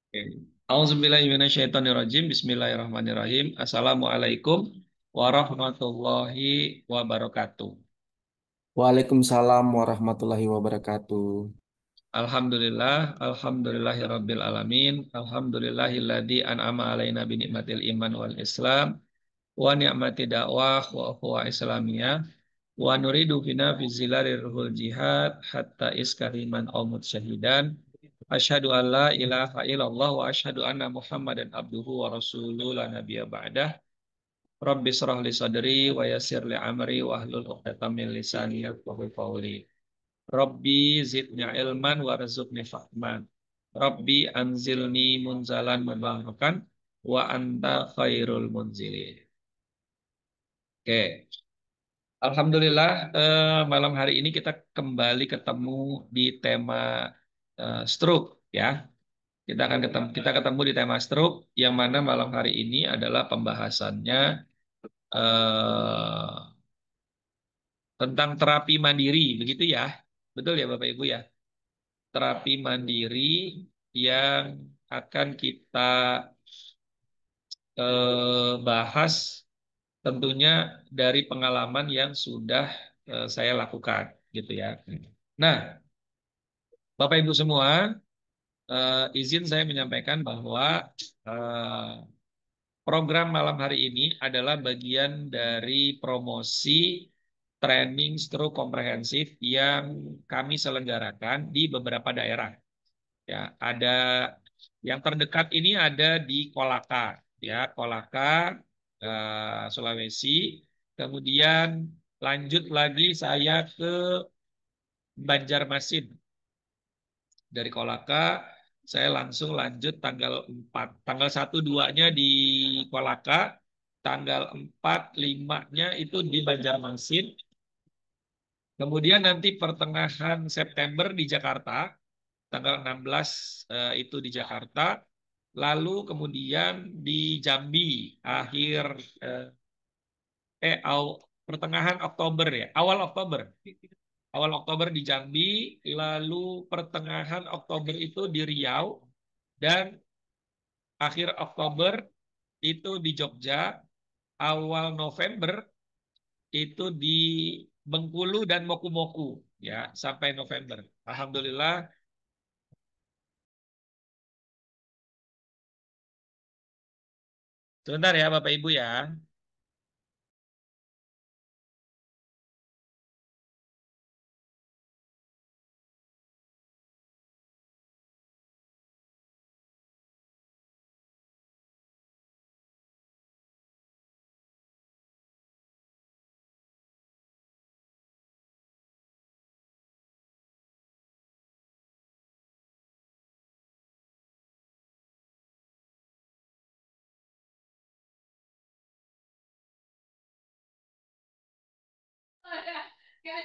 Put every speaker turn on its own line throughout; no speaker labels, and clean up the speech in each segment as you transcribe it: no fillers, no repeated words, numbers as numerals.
Oke. Auzubillahiminasyaitonirrajim. Bismillahirrahmanirrahim. Assalamualaikum warahmatullahi wabarakatuh.
Waalaikumsalam warahmatullahi wabarakatuh.
Alhamdulillahirabbil alamin. Alhamdulillahilladzi an'ama alaina bi ni'matil iman wal islam wa ni'mati dakwah wa ukhuwah islamiyah wa nuridu bina fi zilarir ruhul jihad hatta iskariman aumut syahidan. Asyhadu an la ilaha illallah wa asyhadu anna Muhammadan abduhu wa rasuluhu la nabiyya ba'dah. Rabbi shrah li sadri wa yassir li amri wa hlul 'uqdatam min lisani yafqahu qawli. Rabbi zidni ilman warzuqni fahman. Rabbi anzilni munzalan mubarakan wa anta khairul munzilin. Oke, Alhamdulillah malam hari ini kita kembali ketemu di tema stroke ya. Kita ketemu di tema stroke yang mana malam hari ini adalah pembahasannya eh, tentang terapi mandiri, begitu ya? Betul ya Bapak Ibu ya? Terapi mandiri yang akan kita bahas tentunya dari pengalaman yang sudah saya lakukan, gitu ya. Nah, Bapak Ibu semua, izin saya menyampaikan bahwa eh, program malam hari ini adalah bagian dari promosi training stroke komprehensif yang kami selenggarakan di beberapa daerah. Ya, ada yang terdekat ini ada di Kolaka, ya, Kolaka, Sulawesi. Kemudian lanjut lagi saya ke Banjarmasin. Dari Kolaka, saya langsung lanjut tanggal 4. Tanggal 1-2-nya di Kolaka, tanggal 4-5-nya itu di Banjarmasin. Kemudian nanti pertengahan September di Jakarta, tanggal 16 itu di Jakarta. Lalu kemudian di Jambi, akhir eh, eh aw- pertengahan Oktober ya, awal Oktober. Awal Oktober di Jambi, lalu pertengahan Oktober itu di Riau, dan akhir Oktober itu di Jogja, awal November itu di Bengkulu dan Moku-Moku ya sampai November. Alhamdulillah. Sebentar ya Bapak Ibu ya.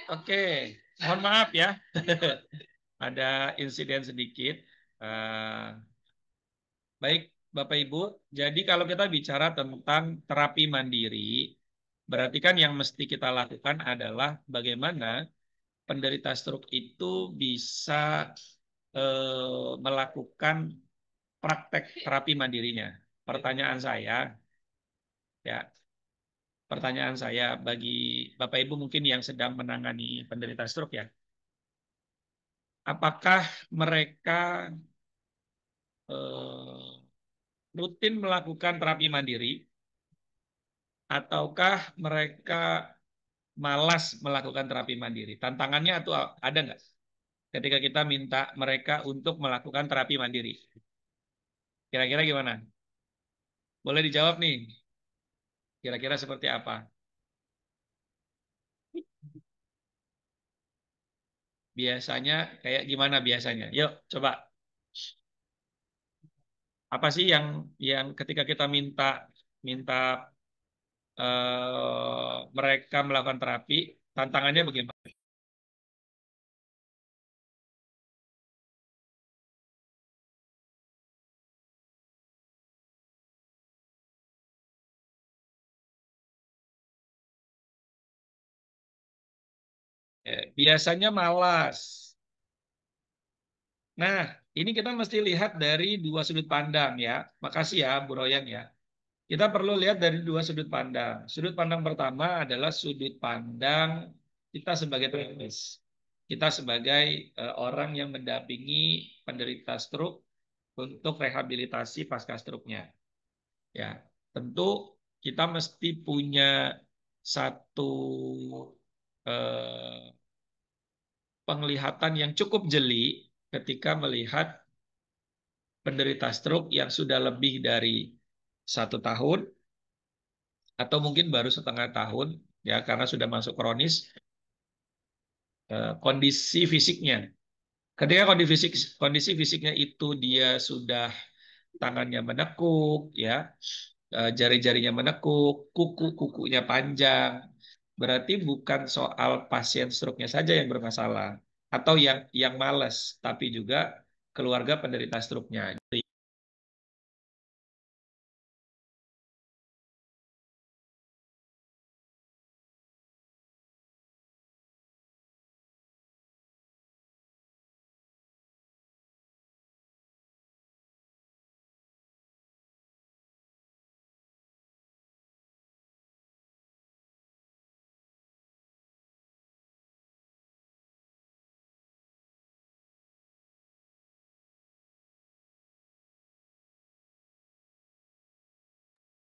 Oke, mohon maaf ya. Ada insiden sedikit. Eh, Baik, Bapak Ibu. Jadi kalau kita bicara tentang terapi mandiri, berarti kan yang mesti kita lakukan adalah bagaimana penderita stroke itu bisa melakukan praktek terapi mandirinya. Pertanyaan saya, ya, pertanyaan saya bagi Bapak Ibu mungkin yang sedang menangani penderita stroke ya, apakah mereka eh, rutin melakukan terapi mandiri ataukah mereka malas melakukan terapi mandiri? Tantangannya atau ada nggak ketika kita minta mereka untuk melakukan terapi mandiri? Kira-kira gimana? Boleh dijawab nih. Kira-kira seperti apa? Biasanya kayak gimana biasanya? Yuk, coba. Apa sih yang ketika kita minta minta mereka melakukan terapi, tantangannya bagaimana? Biasanya malas. Nah, ini kita mesti lihat dari dua sudut pandang ya. Makasih ya, Bu Royan ya. Kita perlu lihat dari dua sudut pandang. Sudut pandang pertama adalah sudut pandang kita sebagai terapis. Kita sebagai orang yang mendampingi penderita stroke untuk rehabilitasi pasca stroke-nya. Ya, tentu kita mesti punya satu eh, penglihatan yang cukup jeli ketika melihat penderita stroke yang sudah lebih dari 1 tahun atau mungkin baru setengah tahun ya karena sudah masuk kronis kondisi fisiknya. Ketika kondisi fisiknya itu dia sudah tangannya menekuk ya, jari-jarinya menekuk, kuku-kukunya panjang. Berarti bukan soal pasien stroke-nya saja yang bermasalah atau yang malas, tapi juga keluarga penderita stroke-nya.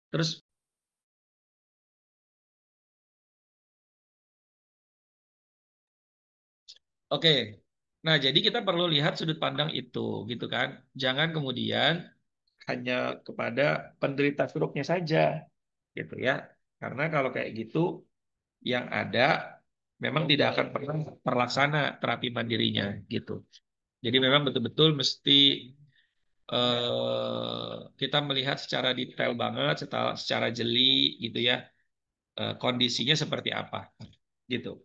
Terus oke. Nah, jadi kita perlu lihat sudut pandang itu gitu kan. Jangan kemudian hanya kepada penderita stroke-nya saja gitu ya. Karena kalau kayak gitu yang ada memang tidak akan pernah terlaksana terapi mandirinya gitu. Jadi memang betul-betul mesti kita melihat secara detail banget, secara jeli gitu ya, kondisinya seperti apa gitu.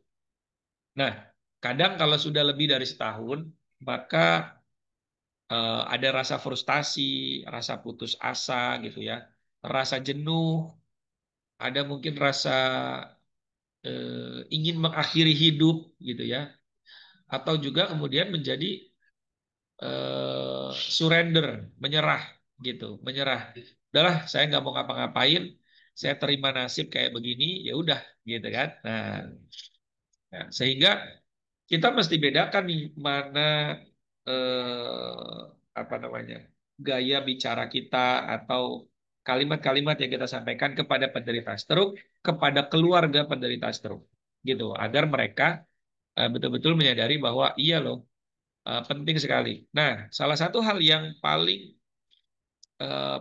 Nah, kadang kalau sudah lebih dari setahun, maka ada rasa frustasi, rasa putus asa gitu ya, rasa jenuh, ada mungkin rasa ingin mengakhiri hidup gitu ya, atau juga kemudian menjadi surrender, menyerah gitu, menyerah. Udahlah, saya nggak mau ngapa-ngapain, saya terima nasib kayak begini, ya udah gitu kan. Nah, ya, sehingga kita mesti bedakan nih mana apa namanya gaya bicara kita atau kalimat-kalimat yang kita sampaikan kepada penderita stroke, kepada keluarga penderita stroke, gitu, agar mereka betul-betul menyadari bahwa iya loh, penting sekali. Nah, salah satu hal yang paling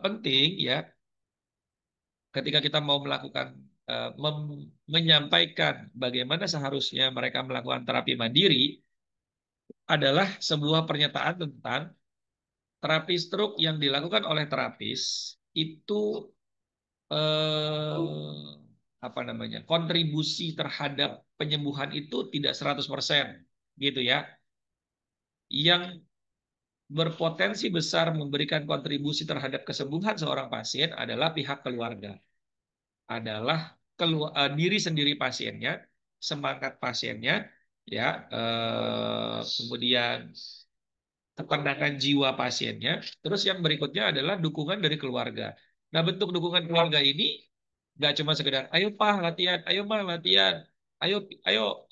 penting ya ketika kita mau melakukan menyampaikan bagaimana seharusnya mereka melakukan terapi mandiri adalah sebuah pernyataan tentang terapi stroke yang dilakukan oleh terapis itu apa namanya kontribusi terhadap penyembuhan itu tidak 100% gitu ya. Yang berpotensi besar memberikan kontribusi terhadap kesembuhan seorang pasien adalah pihak keluarga, adalah diri sendiri pasiennya, semangat pasiennya, ya, kemudian ketenangan jiwa pasiennya. Terus yang berikutnya adalah dukungan dari keluarga. Nah, bentuk dukungan keluarga ini nggak cuma sekedar, ayo Pak latihan, ayo Ma latihan, ayo ayo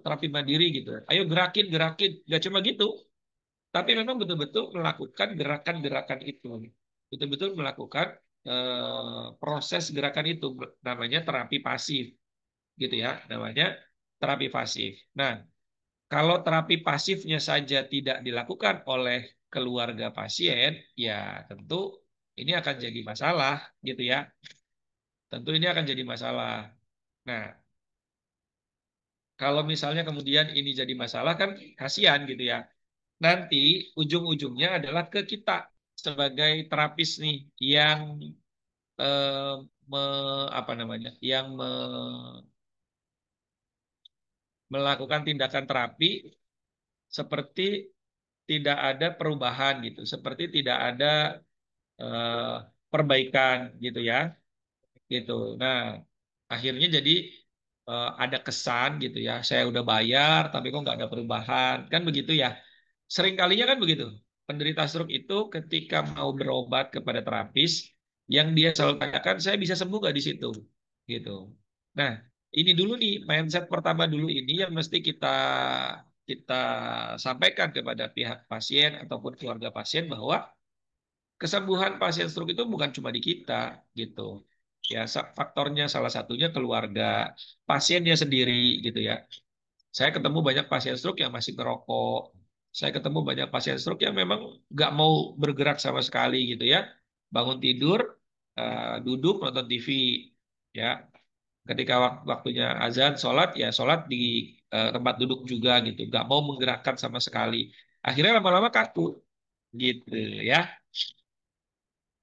terapi mandiri gitu, ayo gerakin gerakin, nggak cuma gitu, tapi memang betul-betul melakukan gerakan-gerakan itu, betul-betul melakukan proses gerakan itu, namanya terapi pasif, gitu ya, namanya terapi pasif. Nah, kalau terapi pasifnya saja tidak dilakukan oleh keluarga pasien, ya tentu ini akan jadi masalah, gitu ya. Tentu ini akan jadi masalah. Nah, kalau misalnya kemudian ini jadi masalah kan kasihan gitu ya. Nanti ujung-ujungnya adalah ke kita sebagai terapis nih yang eh, apa namanya, yang melakukan tindakan terapi seperti tidak ada perubahan gitu, seperti tidak ada eh, perbaikan gitu ya, gitu. Nah, akhirnya jadi ada kesan gitu ya, saya udah bayar tapi kok nggak ada perubahan, kan begitu ya. Sering kalinya kan begitu. penderita stroke itu ketika mau berobat kepada terapis, yang dia selalu tanyakan, saya bisa sembuh nggak di situ, gitu. Nah, ini dulu nih mindset pertama dulu ini yang mesti kita kita sampaikan kepada pihak pasien ataupun keluarga pasien bahwa kesembuhan pasien stroke itu bukan cuma di kita, gitu. Ya, faktornya salah satunya keluarga, pasiennya sendiri, gitu ya. Saya ketemu banyak pasien stroke yang masih ngerokok. Saya ketemu banyak pasien stroke yang memang nggak mau bergerak sama sekali gitu ya. Bangun tidur, duduk nonton TV, ya. Ketika waktunya azan, sholat ya sholat di tempat duduk juga gitu. Nggak mau menggerakkan sama sekali. Akhirnya lama-lama kaku gitu ya.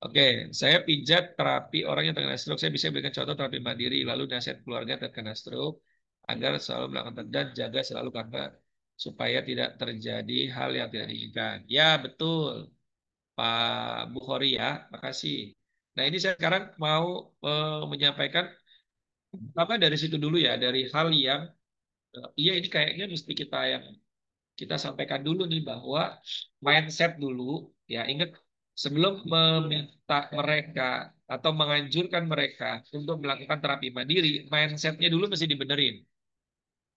Oke, saya pijat terapi orang yang terkena stroke. Saya bisa berikan contoh terapi mandiri, lalu nasihat keluarga terkena stroke agar selalu melakukan dan jaga selalu karena supaya tidak terjadi hal yang tidak diinginkan. Ya, betul, Pak Bukhori ya. Makasih. Nah, ini saya sekarang mau menyampaikan apa dari situ dulu ya, dari hal yang iya ini kayaknya mesti kita sampaikan dulu nih bahwa mindset dulu ya ingat sebelum meminta mereka atau menganjurkan mereka untuk melakukan terapi mandiri, mindsetnya dulu mesti dibenerin.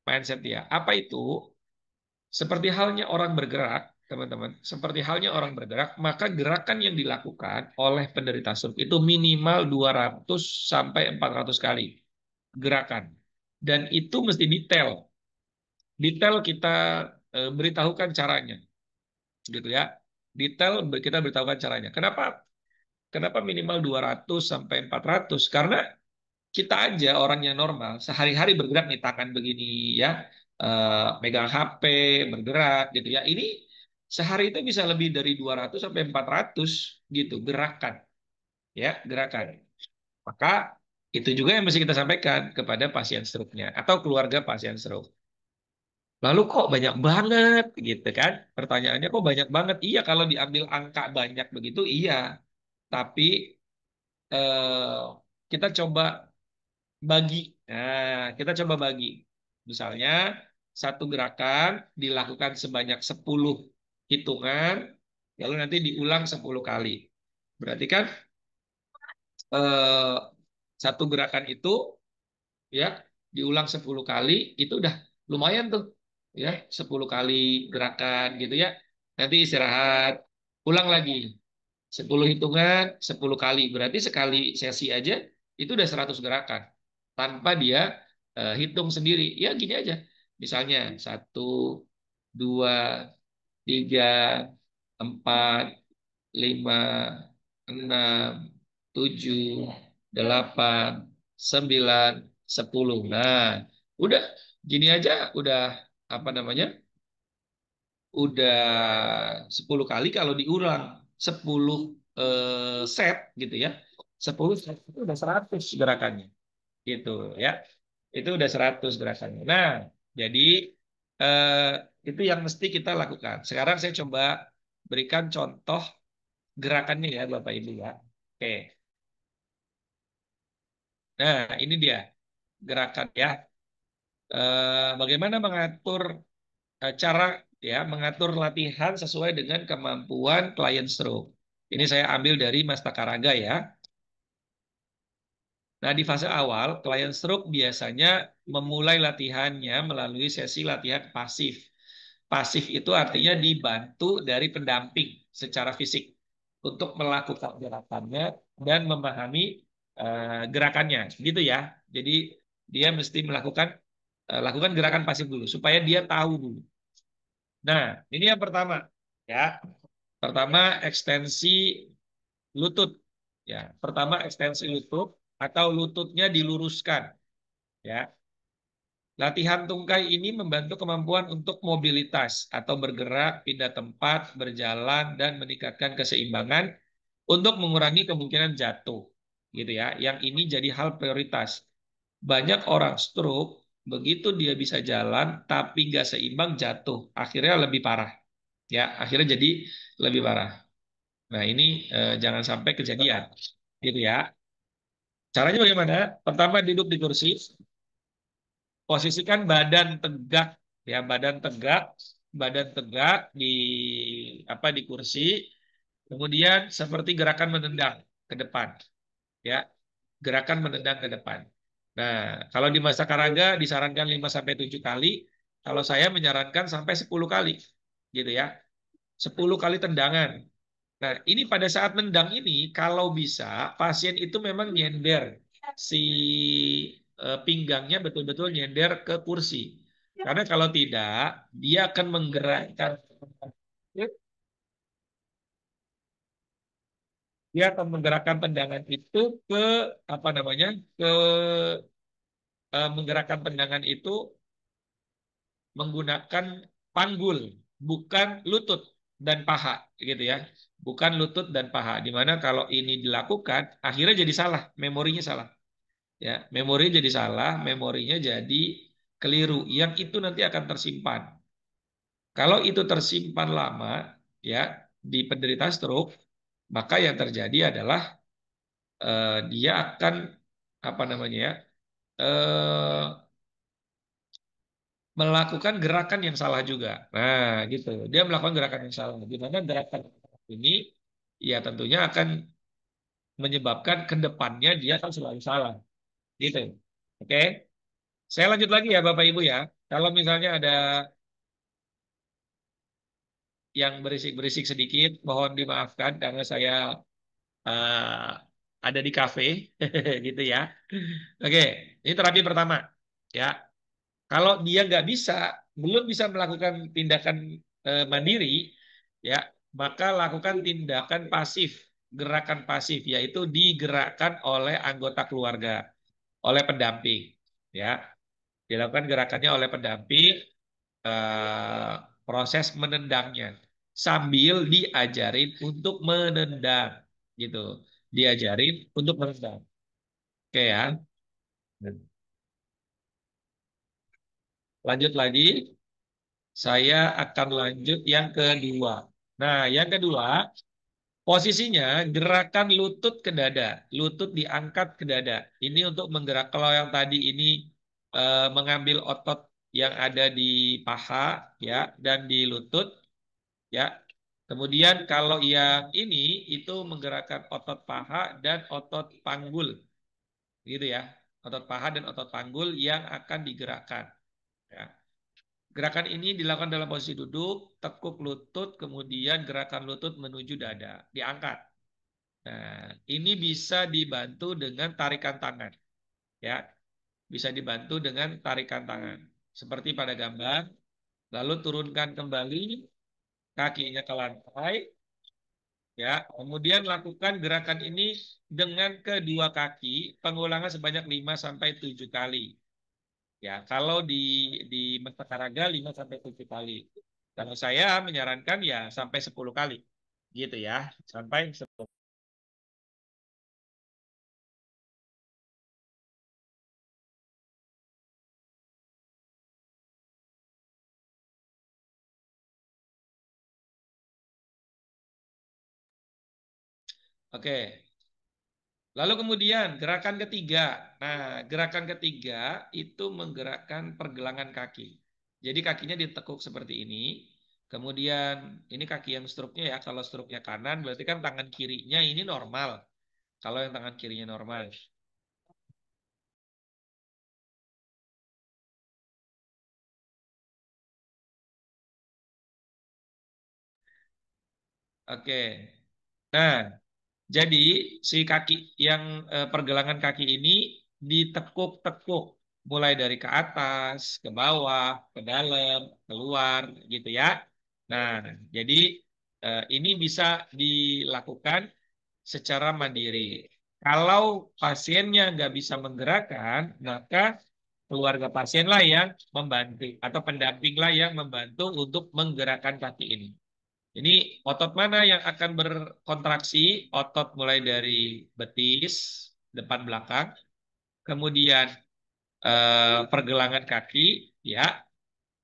Mindset dia. Apa itu? Seperti halnya orang bergerak, teman-teman. Seperti halnya orang bergerak, maka gerakan yang dilakukan oleh penderita stroke itu minimal 200 sampai 400 kali gerakan. Dan itu mesti detail. Detail kita beritahukan caranya. Gitu ya. Detail kita beritahukan caranya. Kenapa kenapa minimal 200 sampai 400? Karena kita aja orang yang normal sehari-hari bergerak nih tangan begini ya, megang HP, bergerak gitu ya. Ini sehari itu bisa lebih dari 200 sampai 400 gitu gerakan ya, gerakan. Maka itu juga yang mesti kita sampaikan kepada pasien stroke-nya atau keluarga pasien stroke. Lalu kok banyak banget gitu kan? Pertanyaannya kok banyak banget? Iya kalau diambil angka banyak begitu iya. Tapi eh, kita coba bagi. Nah, kita coba bagi. Misalnya satu gerakan dilakukan sebanyak 10 hitungan, lalu nanti diulang 10 kali. Berarti kan eh, satu gerakan itu ya diulang 10 kali itu udah lumayan tuh ya 10 kali gerakan gitu ya nanti istirahat ulang lagi 10 hitungan 10 kali berarti sekali sesi aja itu udah 100 gerakan tanpa dia hitung sendiri ya gini aja misalnya 1, 2, 3, 4, 5, 6, 7, 8, 9, 10. Nah, udah gini aja udah apa namanya? Udah 10 kali kalau diulang 10 set gitu ya. 10 set itu udah 100 gerakannya gitu ya. Itu udah 100 gerakannya. Nah, jadi eh, itu yang mesti kita lakukan. Sekarang saya coba berikan contoh gerakannya ya Bapak Ibu ya. Oke. Nah, ini dia gerakan ya. Bagaimana mengatur cara ya mengatur latihan sesuai dengan kemampuan klien stroke. Ini saya ambil dari Mas Takaraga ya. Nah, di fase awal, klien stroke biasanya memulai latihannya melalui sesi latihan pasif. Pasif itu artinya dibantu dari pendamping secara fisik untuk melakukan gerakannya dan memahami gerakannya, gitu ya. Jadi dia mesti lakukan gerakan pasif dulu supaya dia tahu dulu. Nah, ini yang pertama, ya. Pertama ekstensi lutut, ya. Pertama ekstensi lutut atau lututnya diluruskan, ya. Latihan tungkai ini membantu kemampuan untuk mobilitas atau bergerak, pindah tempat, berjalan, dan meningkatkan keseimbangan untuk mengurangi kemungkinan jatuh. Gitu ya. Yang ini jadi hal prioritas. Banyak orang stroke, begitu dia bisa jalan, tapi nggak seimbang jatuh. Akhirnya lebih parah. Ya, akhirnya jadi lebih parah. Nah, ini jangan sampai kejadian. Gitu ya. Caranya bagaimana? Pertama duduk di kursi, posisikan badan tegak ya badan tegak di di kursi, kemudian seperti gerakan menendang ke depan, ya, gerakan menendang ke depan. Nah, kalau di masa karaga disarankan 5 sampai 7 kali, kalau saya menyarankan sampai 10 kali, gitu ya. 10 kali tendangan. Nah, ini pada saat nendang ini, kalau bisa pasien itu memang nyender si pinggangnya betul-betul nyender ke kursi. Karena kalau tidak, dia akan menggerakkan tendangan itu ke apa namanya? Ke menggerakkan tendangan itu menggunakan panggul, bukan lutut dan paha, gitu ya. Bukan lutut dan paha. Di mana kalau ini dilakukan, akhirnya jadi salah, memorinya salah. Ya, memorinya jadi salah, memorinya jadi keliru. Yang itu nanti akan tersimpan. Kalau itu tersimpan lama, ya, di penderita stroke, maka yang terjadi adalah dia akan apa namanya ya, eh, melakukan gerakan yang salah juga. Nah, gitu. Dia melakukan gerakan yang salah. Di mana gerakan ini ya tentunya akan menyebabkan ke depannya dia akan selalu salah. Gitu. Oke. Saya lanjut lagi ya Bapak Ibu ya. Kalau misalnya ada yang berisik-berisik sedikit, mohon dimaafkan karena saya eh, ada di kafe gitu ya. Oke, ini terapi pertama. Ya, kalau dia nggak bisa, belum bisa melakukan tindakan mandiri, ya, maka lakukan tindakan pasif, gerakan pasif, yaitu digerakkan oleh anggota keluarga, oleh pendamping, ya, dilakukan gerakannya oleh pendamping, eh, proses menendangnya, sambil diajarin untuk menendang, gitu, diajarin untuk menendang, oke ya. Lanjut lagi. Saya akan lanjut yang kedua. Nah, yang kedua, posisinya gerakan lutut ke dada. Lutut diangkat ke dada. Ini untuk menggerak. Kalau yang tadi ini mengambil otot yang ada di paha, ya, dan di lutut, ya. Kemudian kalau yang ini itu menggerakkan otot paha dan otot panggul, gitu ya. Otot paha dan otot panggul yang akan digerakkan. Ya. Gerakan ini dilakukan dalam posisi duduk, tekuk lutut, kemudian gerakan lutut menuju dada, diangkat. Nah, ini bisa dibantu dengan tarikan tangan, ya. Bisa dibantu dengan tarikan tangan. Seperti pada gambar, lalu turunkan kembali kakinya ke lantai, ya. Kemudian lakukan gerakan ini dengan kedua kaki, pengulangan sebanyak 5 sampai 7 kali. Ya, kalau di Mekaraga 5 sampai 7 kali. Kalau saya menyarankan ya sampai 10 kali. Gitu ya, sampai 10. Oke. Lalu kemudian gerakan ketiga. Nah, gerakan ketiga itu menggerakkan pergelangan kaki. Jadi kakinya ditekuk seperti ini. Kemudian ini kaki yang struknya ya. Kalau struknya kanan berarti kan tangan kirinya ini normal. Kalau yang tangan kirinya normal. Oke. Nah, jadi si kaki yang pergelangan kaki ini ditekuk-tekuk mulai dari ke atas, ke bawah, ke dalam, keluar gitu ya. Nah, jadi ini bisa dilakukan secara mandiri. Kalau pasiennya nggak bisa menggerakkan, maka keluarga pasienlah yang membantu atau pendampinglah yang membantu untuk menggerakkan kaki ini. Ini otot mana yang akan berkontraksi? Otot mulai dari betis, depan belakang, kemudian pergelangan kaki, ya,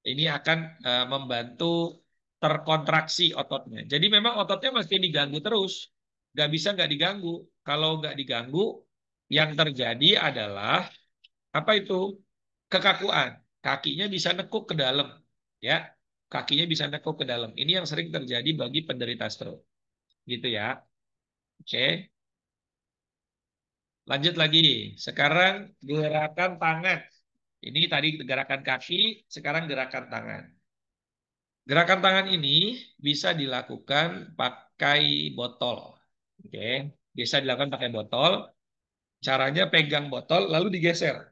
ini akan membantu terkontraksi ototnya. Jadi memang ototnya mesti diganggu terus, nggak diganggu. Kalau nggak diganggu, yang terjadi adalah apa itu? Kekakuan. Kakinya bisa nekuk ke dalam, ya. kakinya bisa nekuk ke dalam. Ini yang sering terjadi bagi penderita stroke. Gitu ya. Oke. Lanjut lagi. Sekarang gerakan tangan. Ini tadi gerakan kaki, sekarang gerakan tangan. Gerakan tangan ini bisa dilakukan pakai botol. Oke, bisa dilakukan pakai botol. Caranya pegang botol lalu digeser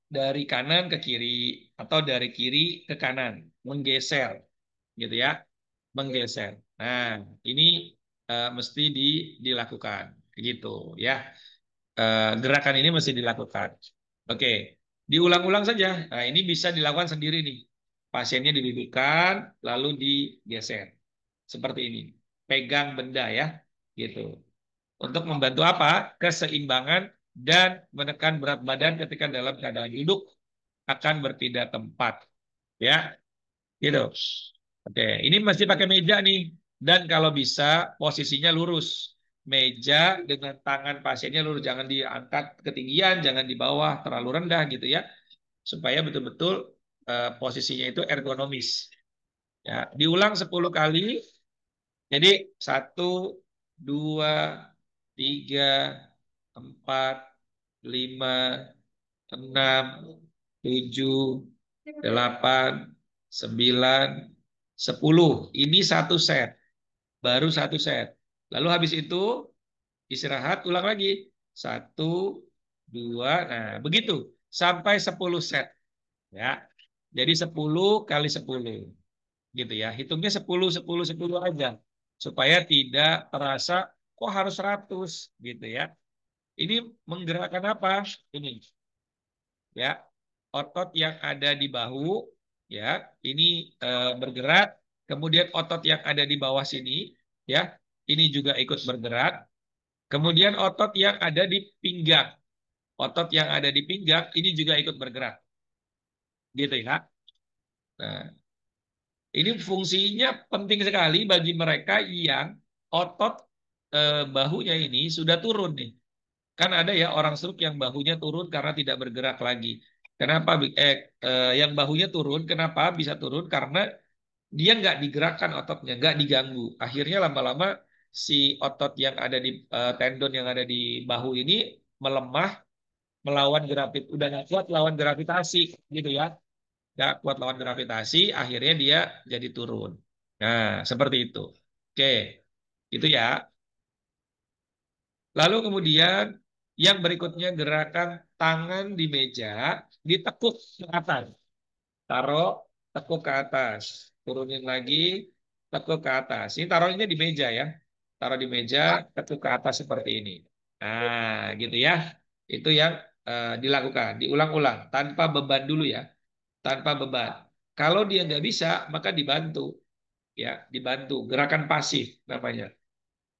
dari kanan ke kiri atau dari kiri ke kanan, menggeser, gitu ya, menggeser. Nah, ini mesti dilakukan, gitu ya. Gerakan ini mesti dilakukan. Oke, diulang-ulang saja. Nah, ini bisa dilakukan sendiri nih. Pasiennya didudukkan, lalu digeser. Seperti ini. Pegang benda ya, gitu. Untuk membantu apa? Keseimbangan dan menekan berat badan ketika dalam keadaan duduk akan berpindah tempat. Ya, gitu. Oke, ini mesti pakai meja nih. Dan kalau bisa posisinya lurus. Meja dengan tangan pasiennya lurus. Jangan diangkat ketinggian, jangan di bawah terlalu rendah gitu ya. Supaya betul-betul posisinya itu ergonomis. Ya, diulang 10 kali. Jadi 1, 2, 3, 4, 5, 6, 7, 8, 9, 10. Ini satu set. Baru satu set. Lalu habis itu istirahat, ulang lagi. 1, 2, nah begitu. Sampai 10 set. Ya. Jadi 10 kali 10. Gitu ya. Hitungnya 10, 10, 10 aja. Supaya tidak terasa, kok harus 100 gitu ya. Ini menggerakkan apa? Ini ya, otot yang ada di bahu ya, ini bergerak, kemudian otot yang ada di bawah sini ya, ini juga ikut bergerak, kemudian otot yang ada di pinggang, otot yang ada di pinggang ini juga ikut bergerak, gitu ya. Nah, ini fungsinya penting sekali bagi mereka yang otot bahunya ini sudah turun nih. Kan ada ya orang stroke yang bahunya turun karena tidak bergerak lagi. Kenapa? Yang bahunya turun, kenapa bisa turun? Karena dia nggak digerakkan ototnya, nggak diganggu. Akhirnya lama-lama si otot yang ada di tendon yang ada di bahu ini melemah, melawan udah nggak kuat lawan gravitasi, gitu ya. Nggak kuat lawan gravitasi, akhirnya dia jadi turun. Nah, seperti itu. Oke, itu ya. Lalu kemudian yang berikutnya gerakan tangan di meja, ditekuk ke atas. Taruh, tekuk ke atas. Turunin lagi, tekuk ke atas. Ini taruhnya di meja ya. Taruh di meja, tekuk ke atas seperti ini. Nah, gitu ya. Itu yang dilakukan. Diulang-ulang. Tanpa beban dulu ya. Tanpa beban. Kalau dia nggak bisa, maka dibantu. Ya, dibantu. Gerakan pasif namanya.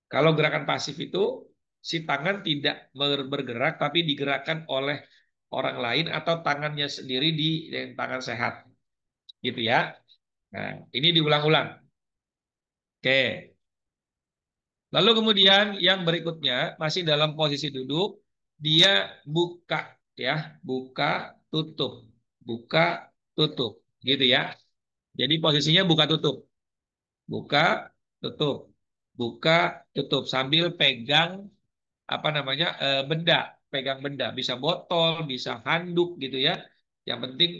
Kalau gerakan pasif itu si tangan tidak bergerak tapi digerakkan oleh orang lain atau tangannya sendiri di tangan sehat, gitu ya. Nah, ini diulang-ulang. Oke. Lalu kemudian yang berikutnya masih dalam posisi duduk, dia buka ya, buka tutup, buka tutup, gitu ya. Jadi posisinya buka tutup, buka tutup, buka tutup sambil pegang apa namanya benda, pegang benda, bisa botol, bisa handuk gitu ya. Yang penting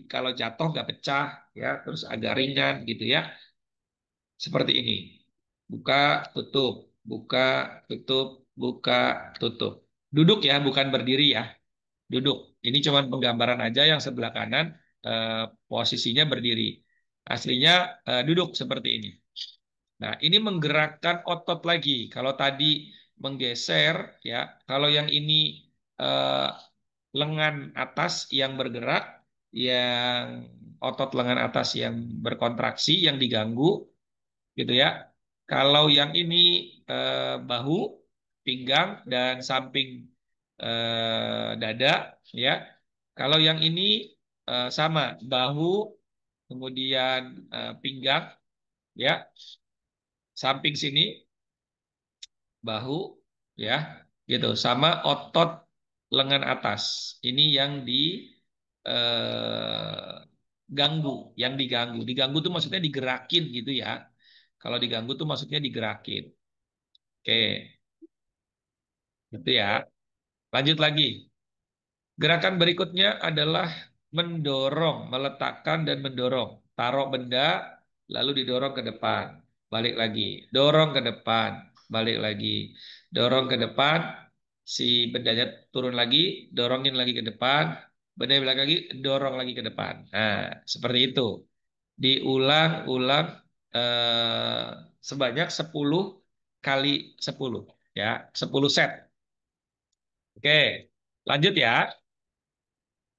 kalau jatuh nggak pecah ya, terus agak ringan gitu ya. Seperti ini. Buka, tutup, buka, tutup, buka, tutup. Duduk ya, bukan berdiri ya. Duduk. Ini cuma penggambaran aja yang sebelah kanan posisinya berdiri. Aslinya duduk seperti ini. Nah, ini menggerakkan otot lagi. Kalau tadi menggeser, ya. Kalau yang ini eh, lengan atas yang bergerak, yang otot lengan atas yang berkontraksi, yang diganggu, gitu ya. Kalau yang ini bahu, pinggang, dan samping dada, ya. Kalau yang ini sama, bahu, kemudian pinggang, ya, samping sini bahu ya gitu sama otot lengan atas ini yang di ganggu, yang diganggu. Diganggu tuh maksudnya digerakin gitu ya. Kalau diganggu tuh maksudnya digerakin. Oke, gitu ya. Lanjut lagi. Gerakan berikutnya adalah mendorong, meletakkan dan mendorong. Taruh benda, lalu didorong ke depan. Balik lagi. Dorong ke depan. Balik lagi. Dorong ke depan. Si bendanya turun lagi. Dorongin lagi ke depan. Benda balik lagi. Dorong lagi ke depan. Nah, seperti itu. Diulang-ulang sebanyak 10 kali 10. Ya, 10 set. Oke, lanjut ya.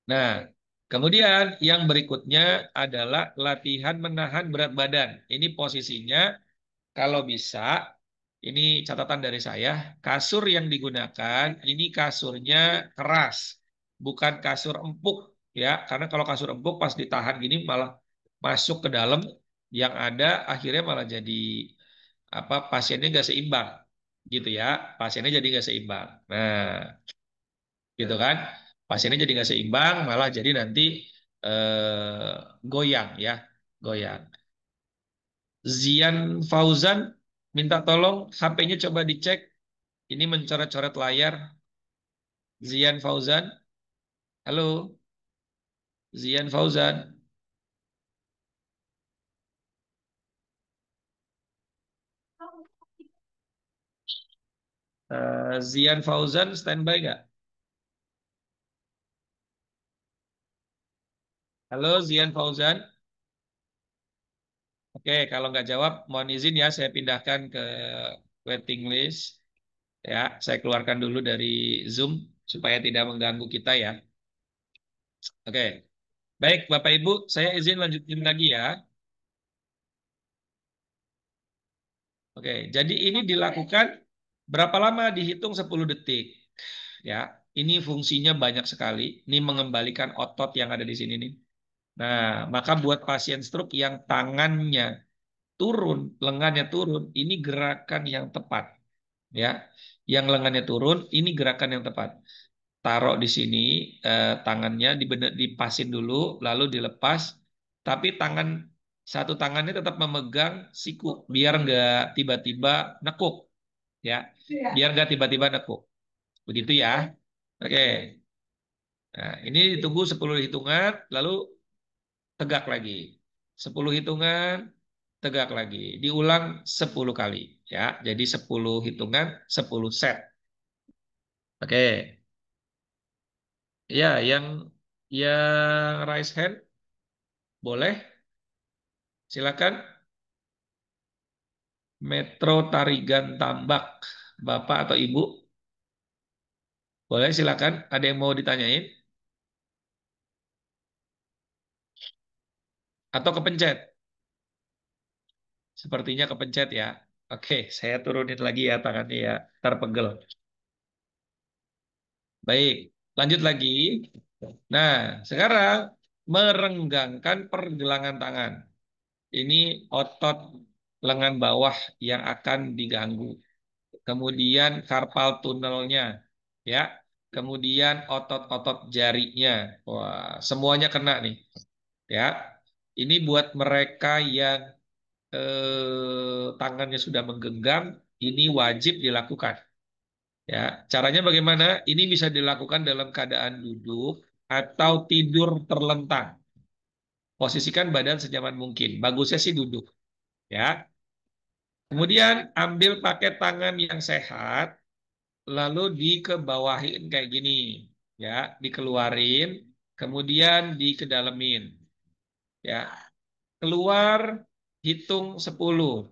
Nah, kemudian yang berikutnya adalah latihan menahan berat badan. Ini posisinya kalau bisa, ini catatan dari saya, kasur yang digunakan ini kasurnya keras, bukan kasur empuk ya. Karena kalau kasur empuk pas ditahan gini malah masuk ke dalam, yang ada akhirnya malah jadi apa pasiennya nggak seimbang gitu ya. Pasiennya jadi nggak seimbang. Nah, gitu kan? Pasiennya jadi nggak seimbang, malah jadi nanti goyang ya, goyang. Zian Fauzan minta tolong HP-nya coba dicek, ini mencoret-coret layar. Zian Fauzan, halo, Zian Fauzan. Zian Fauzan standby nggak? Halo Zian Fauzan. Oke, kalau nggak jawab, mohon izin ya, saya pindahkan ke waiting list. Ya, saya keluarkan dulu dari Zoom supaya tidak mengganggu kita ya. Oke, baik Bapak Ibu, saya izin lanjutin lagi ya. Oke, jadi ini dilakukan berapa lama? Dihitung 10 detik. Ya, ini fungsinya banyak sekali. Ini mengembalikan otot yang ada di sini nih. Nah, maka buat pasien stroke yang tangannya turun, lengannya turun, ini gerakan yang tepat. Ya, yang lengannya turun, ini gerakan yang tepat. Taruh di sini tangannya dipasin dulu, lalu dilepas. Tapi satu tangannya tetap memegang siku, biar nggak tiba-tiba nekuk, ya, biar nggak tiba-tiba nekuk. Begitu ya. Oke. Nah, ini ditunggu 10 hitungan, lalu tegak lagi. 10 hitungan, tegak lagi. Diulang 10 kali, ya. Jadi 10 hitungan, 10 set. Oke. Ya, yang raise hand boleh, silakan. Metro Tarigan Tambak, Bapak atau Ibu, boleh silakan. Ada yang mau ditanyain atau kepencet? Sepertinya kepencet ya. Oke, saya turunin lagi ya tangannya ya, terpegel. Baik, lanjut lagi. Nah, sekarang merenggangkan pergelangan tangan. Ini otot lengan bawah yang akan diganggu. Kemudian carpal tunnelnya, ya. Kemudian otot-otot jarinya. Wah, semuanya kena nih, ya. Ini buat mereka yang tangannya sudah menggenggam, ini wajib dilakukan. Ya, caranya bagaimana? Ini bisa dilakukan dalam keadaan duduk atau tidur terlentang. Posisikan badan senyaman mungkin. Bagusnya sih duduk, ya. Kemudian ambil pakai tangan yang sehat, lalu dikebawahin kayak gini, ya, dikeluarin, kemudian dikedalemin, ya. Keluar, hitung 10,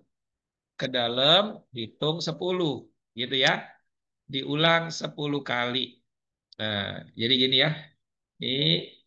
ke dalam, hitung 10, gitu ya. Diulang 10 kali. Nah, jadi gini ya.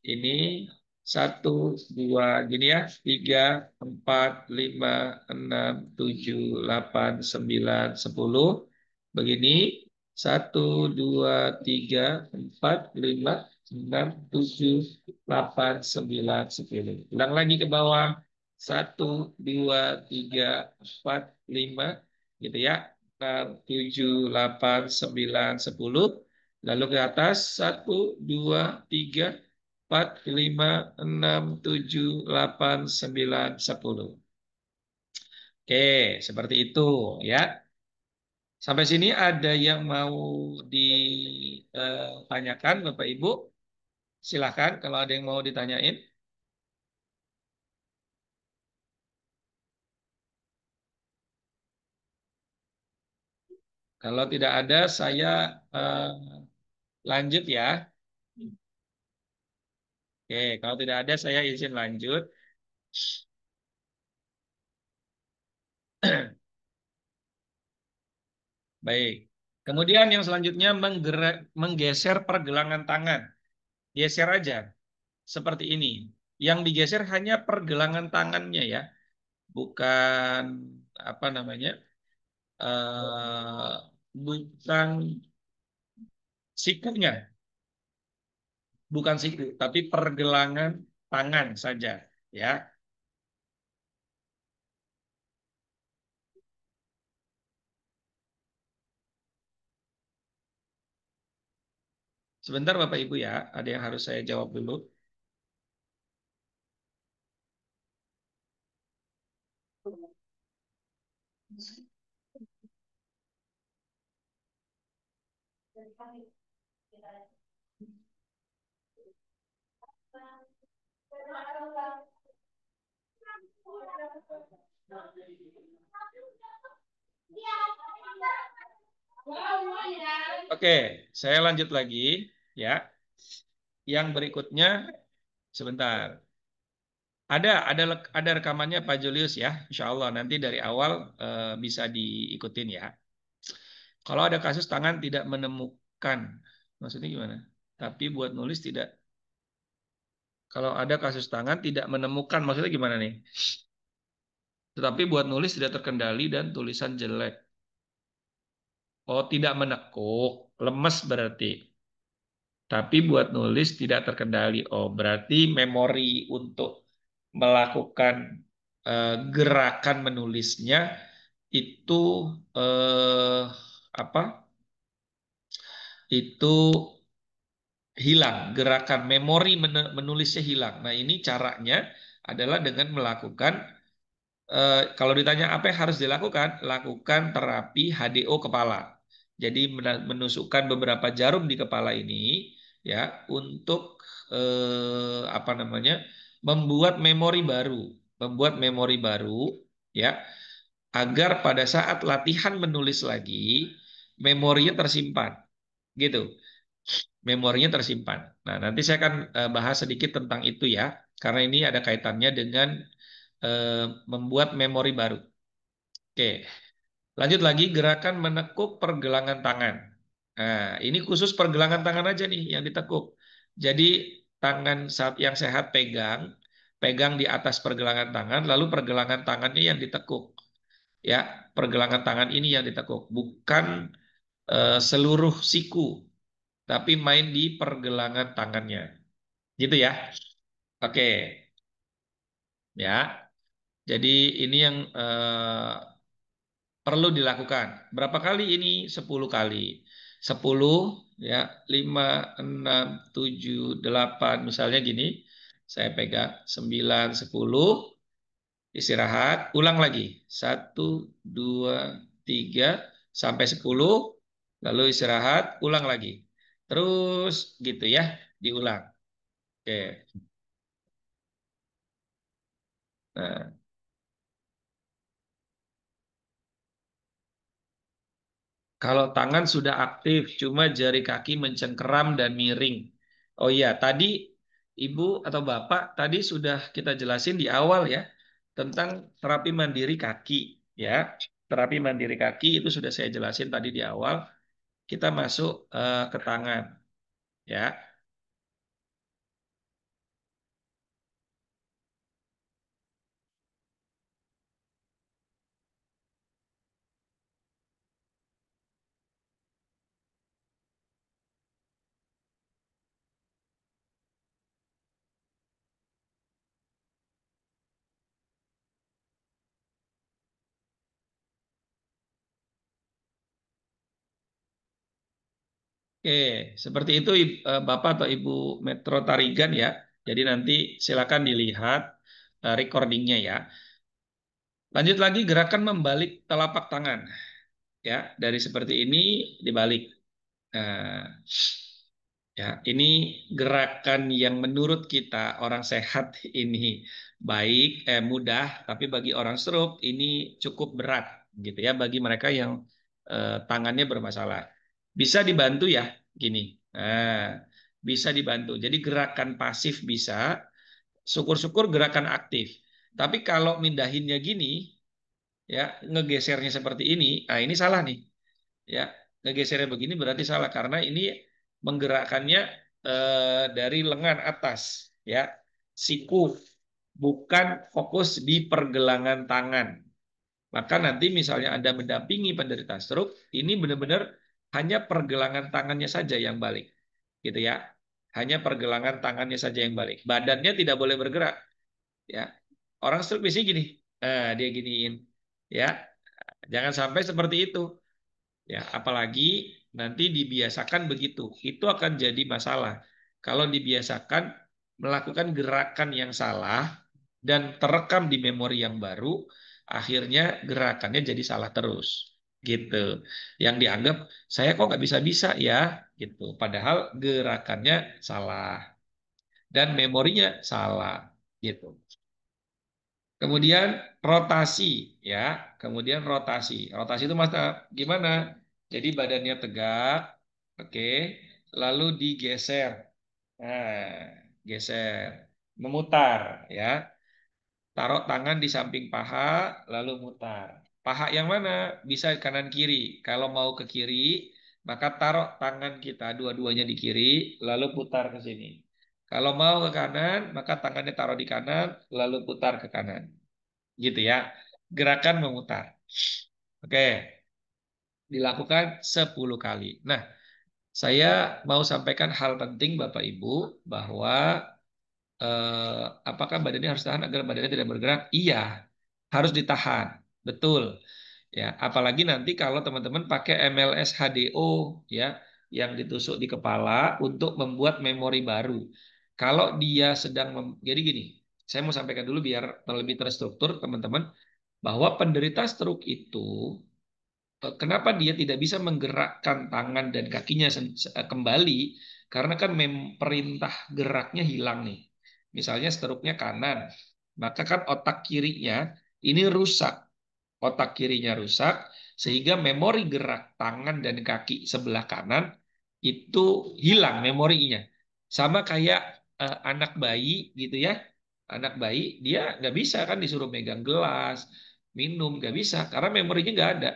Ini satu, dua, gini ya. Tiga, empat, lima, enam, tujuh, delapan, sembilan, 10. Begini. Satu, dua, tiga, empat, lima, enam, tujuh, delapan, sembilan, 10. Ulang lagi ke bawah. Satu, dua, tiga, empat, lima, gitu ya. Enam, tujuh, delapan, sembilan, 10. Lalu ke atas, satu, dua, tiga, 4, 5, 6, 7, 8, 9, 10. Oke, seperti itu ya. Sampai sini ada yang mau ditanyakan, Bapak Ibu? Silakan kalau ada yang mau ditanyain. Kalau tidak ada, saya eh, lanjut ya. Oke, kalau tidak ada, saya izin lanjut. Baik. Kemudian yang selanjutnya menggeser pergelangan tangan. Geser aja seperti ini. Yang digeser hanya pergelangan tangannya ya, bukan apa namanya, bukan sikunya, bukan siku, tapi pergelangan tangan saja ya. Sebentar Bapak Ibu ya, ada yang harus saya jawab dulu. Oke, saya lanjut lagi ya. Yang berikutnya sebentar. Ada rekamannya Pak Julius ya. Insya Allah nanti dari awal bisa diikutin ya. Kalau ada kasus tangan tidak menemukan, maksudnya gimana? Tapi buat nulis tidak. Kalau ada kasus tangan tidak menemukan, maksudnya gimana nih? Tetapi buat nulis tidak terkendali dan tulisan jelek. Oh, tidak menekuk, lemes berarti. Tapi buat nulis tidak terkendali. Oh, berarti memori untuk melakukan gerakan menulisnya itu apa? Itu hilang, gerakan memori menulisnya hilang. Nah, ini caranya adalah dengan melakukan kalau ditanya apa yang harus dilakukan, lakukan terapi HDO kepala. Jadi menusukkan beberapa jarum di kepala ini ya untuk apa namanya? Membuat memori baru, membuat memori baru ya agar pada saat latihan menulis lagi memorinya tersimpan. Gitu. Memorinya tersimpan. Nah, nanti saya akan bahas sedikit tentang itu ya, karena ini ada kaitannya dengan eh, membuat memori baru. Oke, lanjut lagi gerakan menekuk pergelangan tangan. Nah, ini khusus pergelangan tangan aja nih yang ditekuk. Jadi tangan saat yang sehat pegang, pegang di atas pergelangan tangan, lalu pergelangan tangannya yang ditekuk. Ya, pergelangan tangan ini yang ditekuk, bukan seluruh siku, tapi main di pergelangan tangannya. Gitu ya. Oke, ya. Jadi ini yang perlu dilakukan. Berapa kali ini? 10 kali. 10 ya, 5, 6, 7, 8 misalnya gini. Saya pegang 9, 10, istirahat, ulang lagi. 1, 2, 3 sampai 10, lalu istirahat, ulang lagi. Terus gitu ya, diulang. Oke. Nah, kalau tangan sudah aktif, cuma jari kaki mencengkeram dan miring. Oh iya, tadi Ibu atau Bapak tadi sudah kita jelasin di awal ya tentang terapi mandiri kaki ya. Terapi mandiri kaki itu sudah saya jelasin tadi di awal. Kita masuk ke tangan ya. Oke, seperti itu Bapak atau Ibu Metro Tarigan ya. Jadi nanti silakan dilihat recordingnya ya. Lanjut lagi gerakan membalik telapak tangan ya. Dari seperti ini dibalik. Nah, ya, ini gerakan yang menurut kita orang sehat ini baik, mudah, tapi bagi orang stroke ini cukup berat, gitu ya, bagi mereka yang tangannya bermasalah. Bisa dibantu ya, gini. Nah, bisa dibantu. Jadi gerakan pasif bisa, syukur-syukur gerakan aktif. Tapi kalau mindahinnya gini, ya, ngegesernya seperti ini, nah ini salah nih. Ya, ngegesernya begini berarti salah karena ini menggerakkannya dari lengan atas, ya, siku, bukan fokus di pergelangan tangan. Maka nanti misalnya Anda mendampingi penderita stroke, ini benar-benar hanya pergelangan tangannya saja yang balik, gitu ya. Hanya pergelangan tangannya saja yang balik. Badannya tidak boleh bergerak, ya. Orang stroke biasanya gini, dia giniin, ya. Jangan sampai seperti itu. Ya, apalagi nanti dibiasakan begitu. Itu akan jadi masalah. Kalau dibiasakan melakukan gerakan yang salah dan terekam di memori yang baru, akhirnya gerakannya jadi salah terus. Gitu. Yang dianggap saya kok nggak bisa-bisa ya, gitu. Padahal gerakannya salah dan memorinya salah, gitu. Kemudian rotasi ya, kemudian rotasi. Rotasi itu mas gimana? Jadi badannya tegak, oke, lalu digeser. Nah, geser, memutar ya. Taruh tangan di samping paha, lalu mutar. Paha yang mana? Bisa kanan kiri. Kalau mau ke kiri, maka taruh tangan kita dua-duanya di kiri, lalu putar ke sini. Kalau mau ke kanan, maka tangannya taruh di kanan, lalu putar ke kanan. Gitu ya. Gerakan memutar. Oke, dilakukan 10 kali. Nah, saya mau sampaikan hal penting Bapak Ibu bahwa apakah badannya harus tahan agar badannya tidak bergerak? Iya, harus ditahan. Betul. Ya, apalagi nanti kalau teman-teman pakai MLS HDO ya, yang ditusuk di kepala untuk membuat memori baru. Kalau dia sedang jadi gini, saya mau sampaikan dulu biar lebih terstruktur teman-teman bahwa penderita stroke itu kenapa dia tidak bisa menggerakkan tangan dan kakinya kembali? Karena kan perintah geraknya hilang nih. Misalnya stroke-nya kanan, maka kan otak kirinya ini rusak. Otak kirinya rusak, sehingga memori gerak tangan dan kaki sebelah kanan itu hilang memorinya. Sama kayak anak bayi gitu ya. Anak bayi dia nggak bisa kan disuruh megang gelas, minum nggak bisa karena memorinya nggak ada.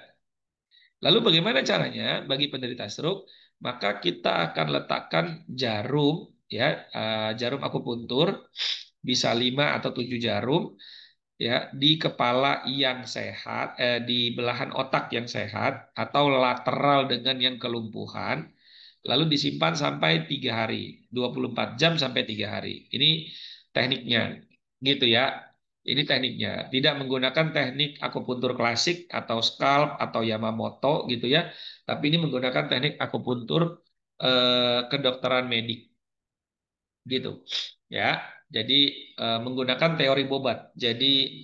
Lalu bagaimana caranya bagi penderita stroke? Maka kita akan letakkan jarum ya, jarum akupuntur bisa 5 atau 7 jarum ya di kepala yang sehat, di belahan otak yang sehat atau lateral dengan yang kelumpuhan, lalu disimpan sampai 3 hari, 24 jam sampai 3 hari. Ini tekniknya, gitu ya. Ini tekniknya. Tidak menggunakan teknik akupuntur klasik atau scalp atau Yamamoto gitu ya, tapi ini menggunakan teknik akupuntur kedokteran medik gitu ya. Jadi menggunakan teori Bobat. Jadi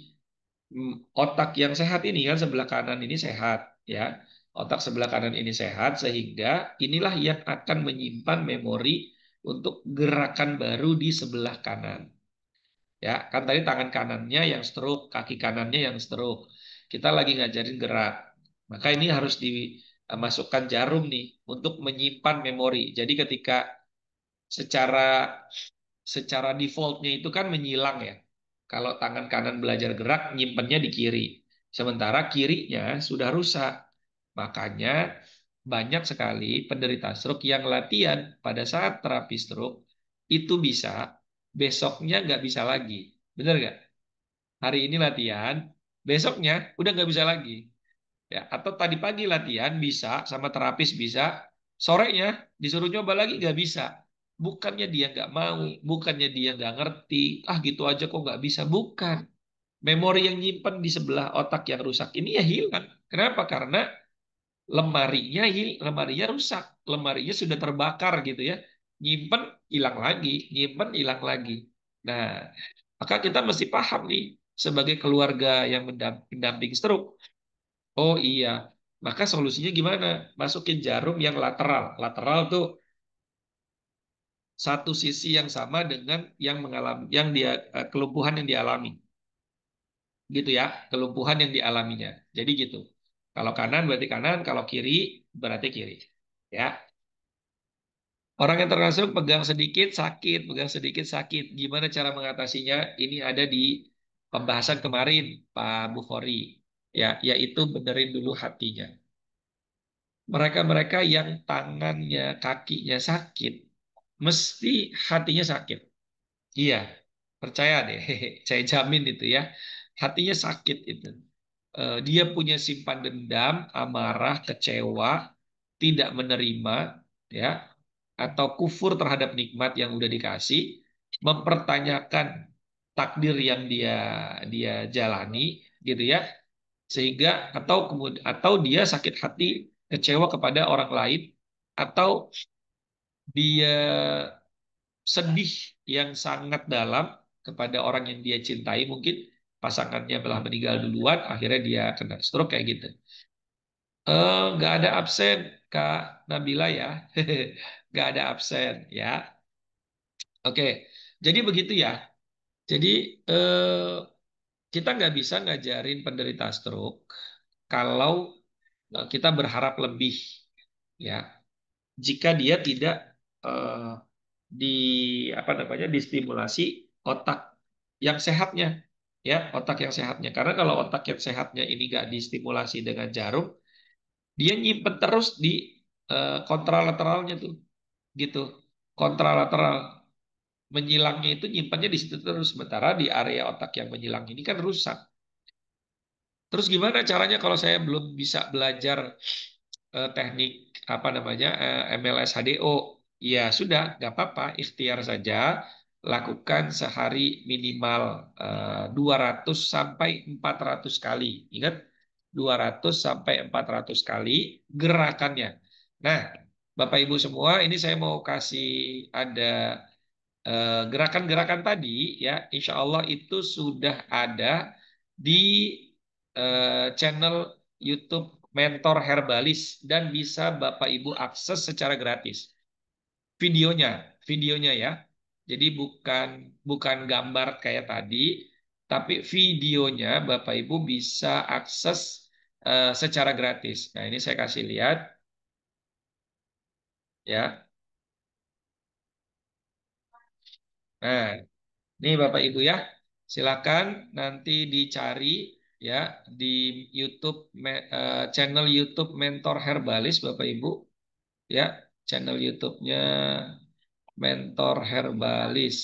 otak yang sehat ini kan sebelah kanan ini sehat ya. Otak sebelah kanan ini sehat sehingga inilah yang akan menyimpan memori untuk gerakan baru di sebelah kanan. Ya, kan tadi tangan kanannya yang stroke, kaki kanannya yang stroke. Kita lagi ngajarin gerak. Maka ini harus dimasukkan jarum nih untuk menyimpan memori. Jadi ketika secara secara defaultnya itu kan menyilang ya. Kalau tangan kanan belajar gerak, nyimpennya di kiri. Sementara kirinya sudah rusak. Makanya banyak sekali penderita stroke yang latihan pada saat terapi stroke itu bisa, besoknya nggak bisa lagi. Bener nggak? Hari ini latihan, besoknya udah nggak bisa lagi. Ya, atau tadi pagi latihan bisa sama terapis bisa, sorenya disuruh nyoba lagi nggak bisa. Bukannya dia nggak mau, bukannya dia nggak ngerti, ah gitu aja kok nggak bisa. Bukan. Memori yang nyimpen di sebelah otak yang rusak ini ya hilang. Kenapa? Karena lemarinya rusak, lemarinya sudah terbakar gitu ya. Nyimpen hilang lagi, nyimpen hilang lagi. Nah, maka kita mesti paham nih sebagai keluarga yang mendamping stroke. Oh iya, maka solusinya gimana? Masukin jarum yang lateral. Lateral tuh satu sisi yang sama dengan yang mengalami kelumpuhan yang dialami. Gitu ya, kelumpuhan yang dialaminya. Jadi gitu. Kalau kanan berarti kanan, kalau kiri berarti kiri. Ya. Orang yang terkena stroke pegang sedikit sakit, pegang sedikit sakit. Gimana cara mengatasinya? Ini ada di pembahasan kemarin, Pak Bukhari. Ya, yaitu benerin dulu hatinya. Mereka-mereka yang tangannya, kakinya sakit, mesti hatinya sakit. Iya, percaya deh, saya jamin itu ya. Hatinya sakit itu. Dia punya simpan dendam, amarah, kecewa, tidak menerima, ya, atau kufur terhadap nikmat yang udah dikasih, mempertanyakan takdir yang dia dia jalani, gitu ya, sehingga atau dia sakit hati, kecewa kepada orang lain, atau dia sedih yang sangat dalam kepada orang yang dia cintai, mungkin pasangannya telah meninggal duluan, akhirnya dia kena stroke kayak gitu. Nggak ada absen, Kak Nabila ya. Nggak ada absen ya. Oke, jadi begitu ya. Jadi kita nggak bisa ngajarin penderita stroke kalau kita berharap lebih ya. Jika dia tidak eh, di apa namanya distimulasi otak yang sehatnya ya, otak yang sehatnya. Karena kalau otak yang sehatnya ini nggak distimulasi dengan jarum, dia nyimpen terus di kontralateralnya tuh gitu. Kontralateral menyilangnya itu nyimpannya di situ terus, sementara di area otak yang menyilang ini kan rusak. Terus gimana caranya kalau saya belum bisa belajar teknik apa namanya MLS HDO? Ya sudah, nggak apa-apa, ikhtiar saja, lakukan sehari minimal 200 sampai 400 kali. Ingat, 200 sampai 400 kali gerakannya. Nah, Bapak Ibu semua, ini saya mau kasih ada gerakan-gerakan tadi ya, insya Allah itu sudah ada di channel YouTube Mentor Herbalis dan bisa Bapak Ibu akses secara gratis. Videonya, videonya ya. Jadi bukan bukan gambar kayak tadi, tapi videonya Bapak Ibu bisa akses secara gratis. Nah, ini saya kasih lihat ya. Nah, nih Bapak Ibu ya, silakan nanti dicari ya di YouTube channel YouTube Mentor Herbalis Bapak Ibu ya, channel YouTube-nya Mentor Herbalis.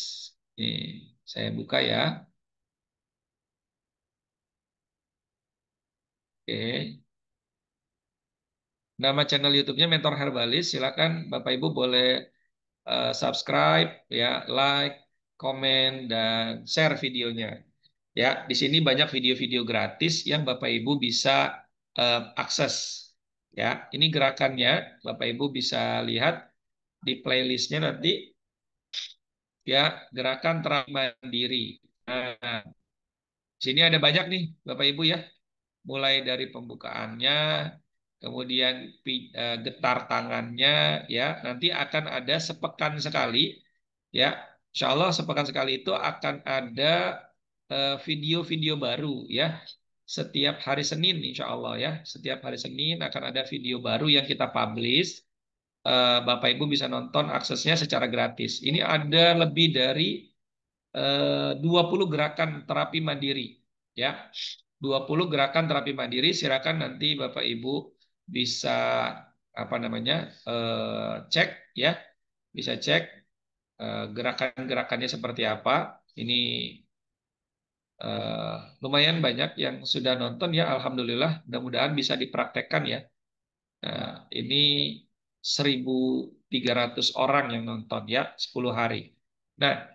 Nih, saya buka ya. Oke. Nama channel YouTube-nya Mentor Herbalis. Silakan Bapak Ibu boleh subscribe ya, like, komen dan share videonya. Ya, di sini banyak video-video gratis yang Bapak Ibu bisa akses. Ya, ini gerakannya, Bapak Ibu bisa lihat di playlistnya nanti. Ya, gerakan terapi mandiri. Nah, sini ada banyak nih, Bapak Ibu ya. Mulai dari pembukaannya, kemudian getar tangannya, ya. Nanti akan ada sepekan sekali, ya. Insya Allah sepekan sekali itu akan ada video-video baru ya. Setiap hari Senin insya Allah ya. Setiap hari Senin akan ada video baru yang kita publish. Bapak Ibu bisa nonton, aksesnya secara gratis. Ini ada lebih dari 20 gerakan terapi mandiri ya. 20 gerakan terapi mandiri, silakan nanti Bapak Ibu bisa apa namanya? Cek ya. Bisa cek gerakan-gerakannya seperti apa. Ini lumayan banyak yang sudah nonton ya, alhamdulillah. Mudah-mudahan bisa dipraktekkan ya. Nah, ini 1.300 orang yang nonton ya, 10 hari. Nah,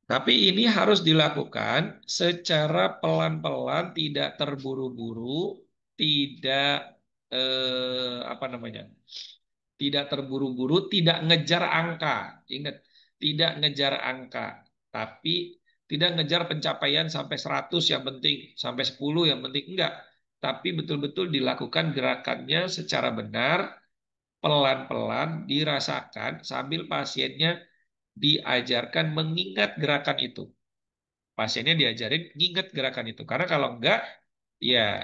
tapi ini harus dilakukan secara pelan-pelan, tidak terburu-buru, tidak apa namanya? Tidak terburu-buru, tidak ngejar angka. Ingat, tidak ngejar angka, tapi tidak ngejar pencapaian sampai 100 yang penting, sampai 10 yang penting enggak. Tapi betul-betul dilakukan gerakannya secara benar, pelan-pelan, dirasakan sambil pasiennya diajarkan mengingat gerakan itu. Pasiennya diajarin nginget gerakan itu. Karena kalau enggak, ya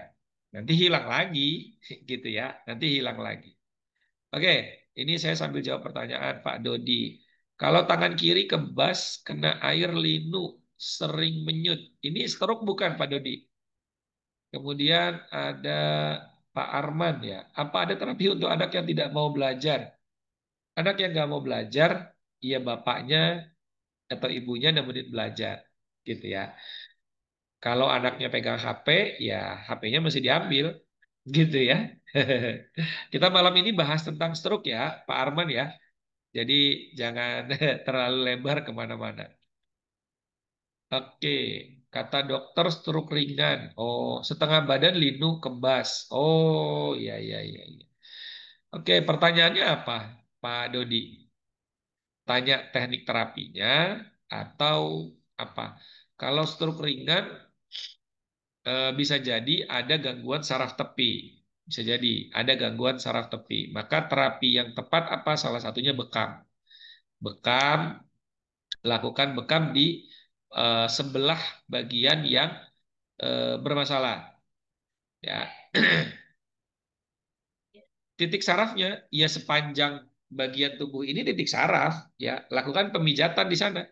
nanti hilang lagi, gitu ya. Nanti hilang lagi. Oke, ini saya sambil jawab pertanyaan Pak Dodi. Kalau tangan kiri kebas, kena air linu, sering menyut. Ini stroke bukan Pak Dodi? Kemudian ada Pak Arman ya. Apa ada terapi untuk anak yang tidak mau belajar? Anak yang nggak mau belajar, ya bapaknya atau ibunya nemenin belajar, gitu ya. Kalau anaknya pegang HP, ya HP-nya mesti diambil, gitu ya. Kita malam ini bahas tentang stroke ya, Pak Arman ya. Jadi jangan terlalu lebar kemana-mana. Oke, kata dokter stroke ringan. Oh, setengah badan linu kebas. Oh, iya, iya, iya, iya. Oke, pertanyaannya apa, Pak Dodi? Tanya teknik terapinya atau apa? Kalau stroke ringan, bisa jadi ada gangguan saraf tepi. Bisa jadi ada gangguan saraf tepi. Maka terapi yang tepat apa? Salah satunya bekam. Bekam, lakukan bekam di sebelah bagian yang bermasalah. Ya, titik sarafnya ya sepanjang bagian tubuh ini titik saraf. Ya, lakukan pemijatan di sana,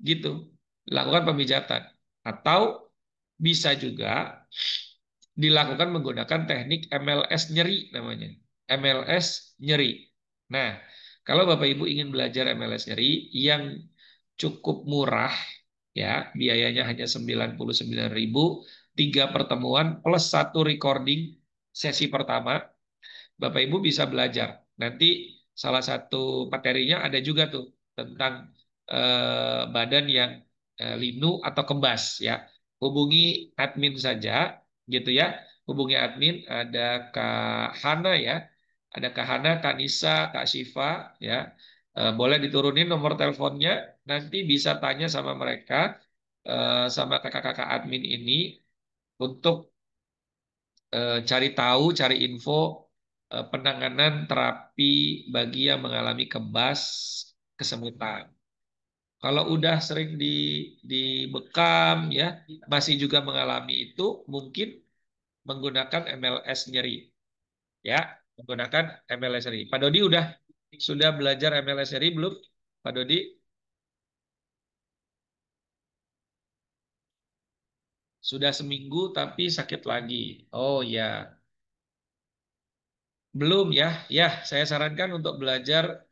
gitu. Lakukan pemijatan atau bisa juga dilakukan menggunakan teknik MLS nyeri namanya. MLS nyeri. Nah, kalau Bapak Ibu ingin belajar MLS nyeri yang cukup murah ya, biayanya hanya 99.000, 3 pertemuan plus 1 recording sesi pertama, Bapak Ibu bisa belajar. Nanti salah satu materinya ada juga tuh tentang badan yang linu atau kembas ya. Hubungi admin saja gitu ya. Hubungi admin, ada Kak Hana ya. Ada Kak Hana, Kak Nisa, Kak Siva ya. Boleh diturunin nomor teleponnya, nanti bisa tanya sama mereka, sama kakak-kakak admin ini untuk cari tahu, cari info penanganan terapi bagi yang mengalami kebas, kesemutan. Kalau udah sering dibekam ya, masih juga mengalami itu, mungkin menggunakan MLS nyeri ya, menggunakan MLS nyeri. Pak Dodi sudah belajar MLS nyeri belum? Pak Dodi sudah seminggu tapi sakit lagi. Oh ya, belum ya. Ya, saya sarankan untuk belajar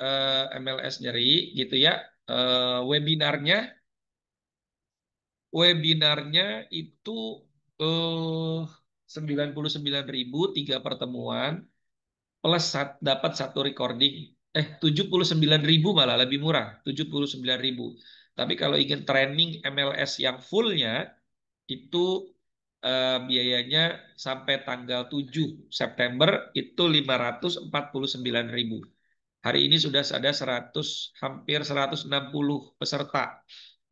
MLS nyeri gitu ya. Webinarnya, webinarnya itu 99.000 3 pertemuan plus dapat 1 recording. 79.000 malah lebih murah, 79.000. Tapi kalau ingin training MLS yang fullnya itu biayanya sampai tanggal 7 September itu 549.000. Hari ini sudah ada hampir 160 peserta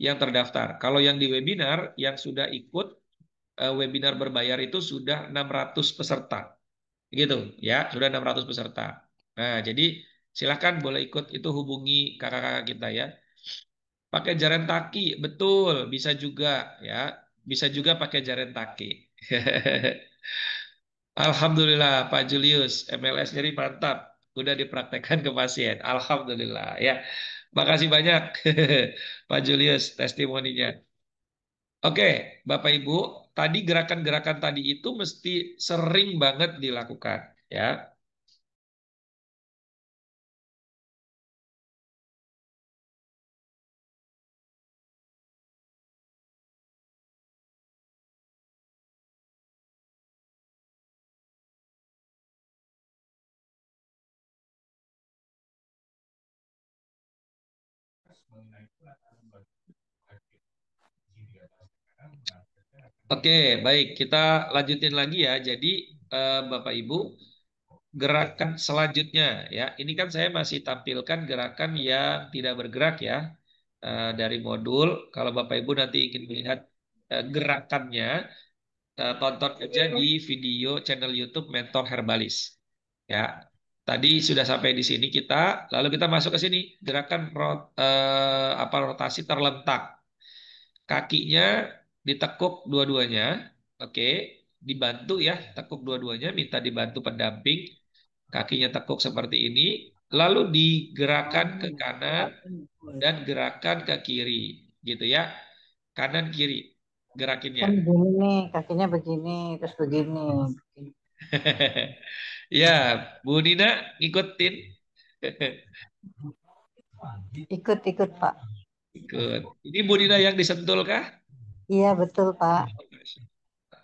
yang terdaftar. Kalau yang di webinar yang sudah ikut webinar berbayar itu sudah 600 peserta. Gitu ya, sudah 600 peserta. Nah, jadi silakan boleh ikut, itu hubungi kakak-kakak kita ya. Pakai jaren taki, betul, bisa juga ya. Bisa juga pakai jaren taki. Alhamdulillah Pak Julius, MLS jadi mantap. Udah dipraktekkan ke pasien. Alhamdulillah ya. Makasih banyak Pak Julius testimoninya. Oke, Bapak Ibu, tadi gerakan-gerakan tadi itu mesti sering banget dilakukan ya. Oke, baik, kita lanjutin lagi ya. Jadi Bapak Ibu, gerakan selanjutnya ya. Ini kan saya masih tampilkan gerakan yang tidak bergerak ya dari modul. Kalau Bapak Ibu nanti ingin melihat gerakannya, tonton aja di video channel YouTube Mentor Herbalis. Ya. Tadi sudah sampai di sini kita, lalu kita masuk ke sini gerakan apa rotasi terlentak. Kakinya ditekuk dua-duanya, oke, dibantu ya, tekuk dua-duanya, minta dibantu pendamping. Kakinya tekuk seperti ini, lalu digerakkan ke kanan dan gerakan ke kiri, gitu ya. Kanan kiri gerakinnya.
Kan begini nih, kakinya begini, terus begini.
Ya, Bu Nina ngikutin.
Ikut-ikut, Pak.
Ikut. Ini Bu Nina yang disentul kah?
Iya, betul, Pak.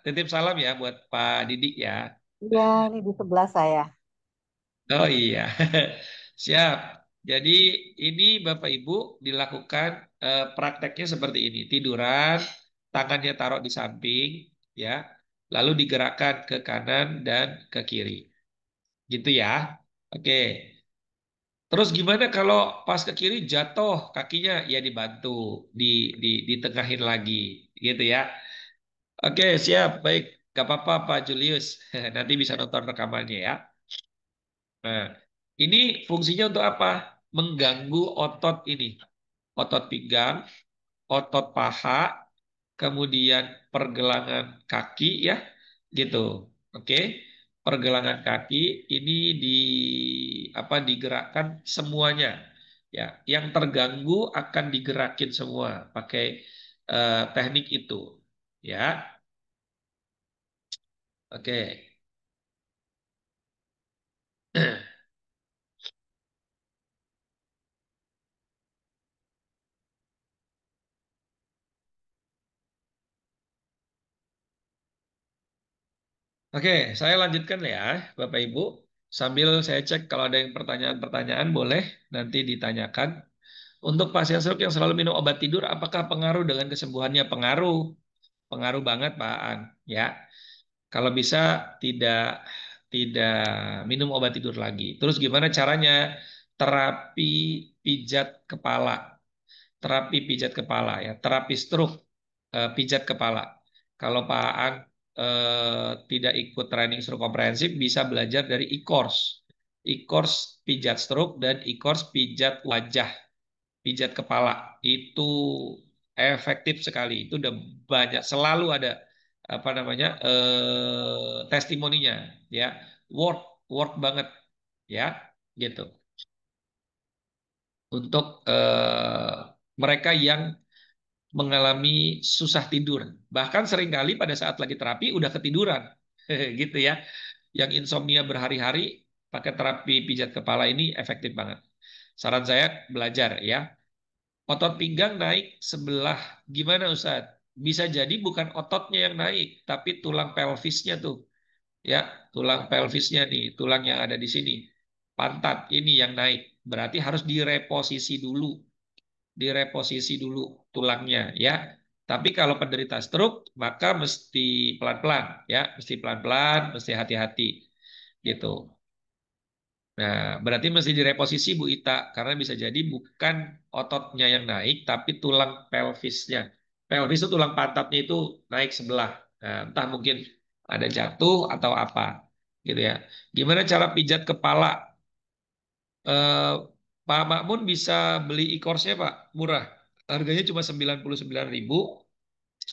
Titip salam ya buat Pak Didik ya.
Iya, ini di sebelah saya.
Oh iya, siap. Jadi ini Bapak Ibu dilakukan prakteknya seperti ini. Tiduran, tangannya taruh di samping, ya. Lalu digerakkan ke kanan dan ke kiri. Gitu ya. Oke. Terus gimana kalau pas ke kiri jatuh kakinya? Ya dibantu, di ditengahin lagi, gitu ya. Oke, siap. Baik. Gak apa-apa Pak Julius. Nanti bisa nonton rekamannya ya. Nah, ini fungsinya untuk apa? Mengganggu otot ini. Otot pinggang, otot paha, kemudian pergelangan kaki ya, gitu. Oke. Pergelangan kaki ini di apa digerakkan semuanya. Ya, yang terganggu akan digerakin semua pakai teknik itu. Ya. Oke. Oke, saya lanjutkan ya, Bapak Ibu. Sambil saya cek kalau ada yang pertanyaan-pertanyaan boleh nanti ditanyakan. Untuk pasien stroke yang selalu minum obat tidur, apakah pengaruh dengan kesembuhannya? Pengaruh, pengaruh banget, Pak An. Ya, kalau bisa tidak tidak minum obat tidur lagi. Terus gimana caranya? Terapi pijat kepala, terapi pijat kepala ya, terapi stroke pijat kepala. Kalau Pak Ang tidak ikut training stroke komprehensif, bisa belajar dari e-course. E-course pijat stroke dan e-course pijat wajah, pijat kepala. Itu efektif sekali. Itu udah banyak, selalu ada apa namanya testimoninya, ya, work work banget, ya, gitu. Untuk mereka yang mengalami susah tidur. Bahkan seringkali pada saat lagi terapi udah ketiduran. Gitu ya. Yang insomnia berhari-hari pakai terapi pijat kepala ini efektif banget. Saran saya belajar ya. Otot pinggang naik sebelah. Gimana Ustaz? Bisa jadi bukan ototnya yang naik, tapi tulang pelvisnya tuh. Ya, tulang pelvisnya nih, tulang yang ada di sini. Pantat ini yang naik. Berarti harus direposisi dulu, direposisi dulu tulangnya ya. Tapi kalau penderita stroke maka mesti pelan-pelan ya, mesti pelan-pelan, mesti hati-hati gitu. Nah, berarti mesti direposisi Bu Ita karena bisa jadi bukan ototnya yang naik tapi tulang pelvisnya. Pelvis itu tulang pantatnya itu naik sebelah. Nah, entah mungkin ada jatuh atau apa gitu ya. Gimana cara pijat kepala? Eh, Pak Makmun bisa beli e-course-nya Pak, murah. Harganya cuma 99.000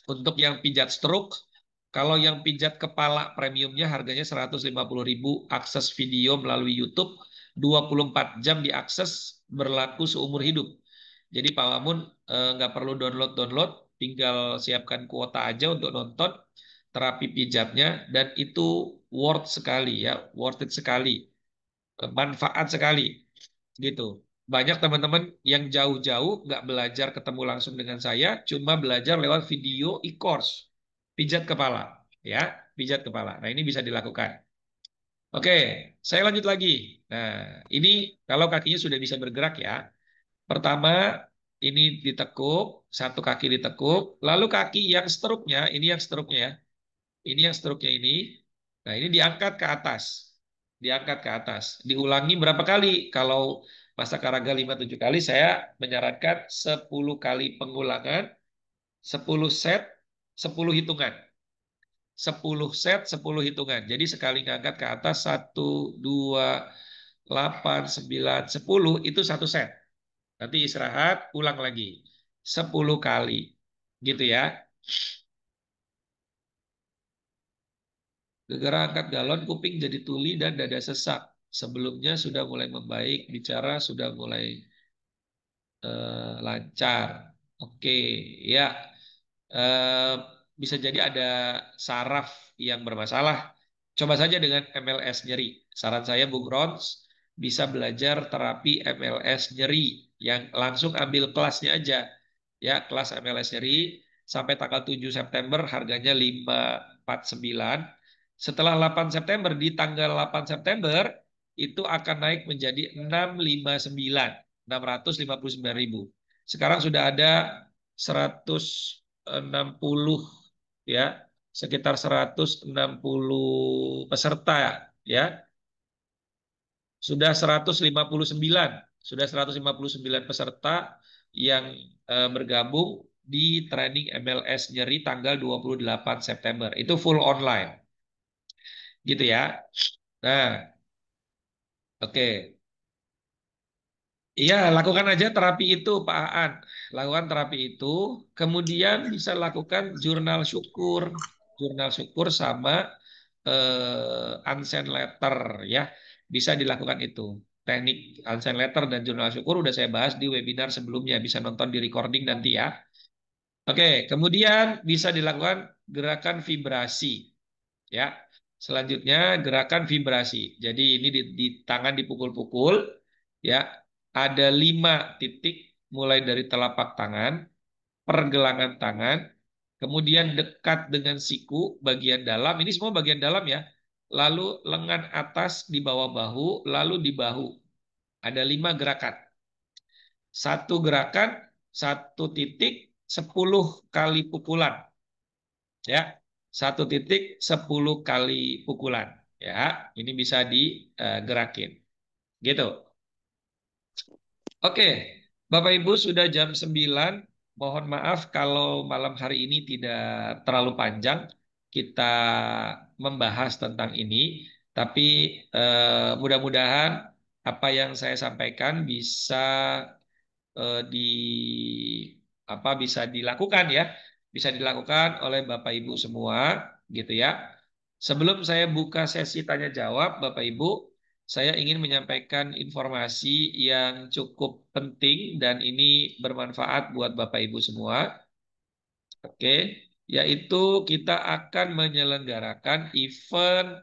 untuk yang pijat stroke. Kalau yang pijat kepala premiumnya harganya 150.000, akses video melalui YouTube 24 jam diakses, berlaku seumur hidup. Jadi Pak Mamun nggak perlu download-download, tinggal siapkan kuota aja untuk nonton terapi pijatnya dan itu worth sekali ya, worth it sekali, manfaat sekali gitu. Banyak teman-teman yang jauh-jauh nggak belajar ketemu langsung dengan saya, cuma belajar lewat video e-course, pijat kepala, ya, pijat kepala. Nah ini bisa dilakukan. Oke, saya lanjut lagi. Nah ini kalau kakinya sudah bisa bergerak ya. Pertama ini ditekuk, satu kaki ditekuk, lalu kaki yang stroke-nya, ini yang stroke-nya ya, ini yang stroke-nya ini. Nah ini diangkat ke atas. diangkat ke atas. Diulangi berapa kali? Kalau masa Karaga 5-7 kali, saya menyarankan 10 kali pengulangan, 10 set, 10 hitungan. 10 set, 10 hitungan. Jadi sekali ngangkat ke atas, 1, 2, 8, 9, 10, itu satu set. Nanti istirahat, ulang lagi. 10 kali. Gitu ya. Gegara angkat galon, kuping jadi tuli dan dada sesak. Sebelumnya sudah mulai membaik, bicara sudah mulai lancar. Oke, ya. Eh, Bisa jadi ada saraf yang bermasalah. Coba saja dengan MLS nyeri. Saran saya, Bung Rons, bisa belajar terapi MLS nyeri yang langsung ambil kelasnya aja. Ya, kelas MLS nyeri sampai tanggal 7 September harganya 549. Setelah 8 September, di tanggal 8 September itu akan naik menjadi 659, 659.000. Sekarang sudah ada 160 ya, sekitar 160 peserta ya. Sudah 159, sudah 159 peserta yang bergabung di training MLS nyeri tanggal 28 September. Itu full online. Gitu ya. Nah, oke. Iya, lakukan aja terapi itu, Pak Aan. Lakukan terapi itu, kemudian bisa lakukan jurnal syukur. Jurnal syukur sama unsend letter ya. Bisa dilakukan itu. Teknik unsend letter dan jurnal syukur udah saya bahas di webinar sebelumnya. Bisa nonton di recording nanti ya. Oke, kemudian bisa dilakukan gerakan vibrasi ya. Selanjutnya gerakan vibrasi. Jadi ini di tangan dipukul-pukul ya. Ada 5 titik mulai dari telapak tangan, pergelangan tangan, kemudian dekat dengan siku bagian dalam. Ini semua bagian dalam ya. Lalu lengan atas di bawah bahu, lalu di bahu. Ada 5 gerakan. Satu gerakan, satu titik, 10 kali pukulan. Ya, satu titik 10 kali pukulan. Ya, ini bisa digerakin. Gitu. Oke, Bapak Ibu sudah jam 9. Mohon maaf kalau malam hari ini tidak terlalu panjang kita membahas tentang ini. Tapi mudah-mudahan apa yang saya sampaikan bisa di bisa dilakukan ya, bisa dilakukan oleh Bapak Ibu semua gitu ya. Sebelum saya buka sesi tanya jawab, Bapak Ibu, saya ingin menyampaikan informasi yang cukup penting dan ini bermanfaat buat Bapak Ibu semua. Oke, yaitu kita akan menyelenggarakan event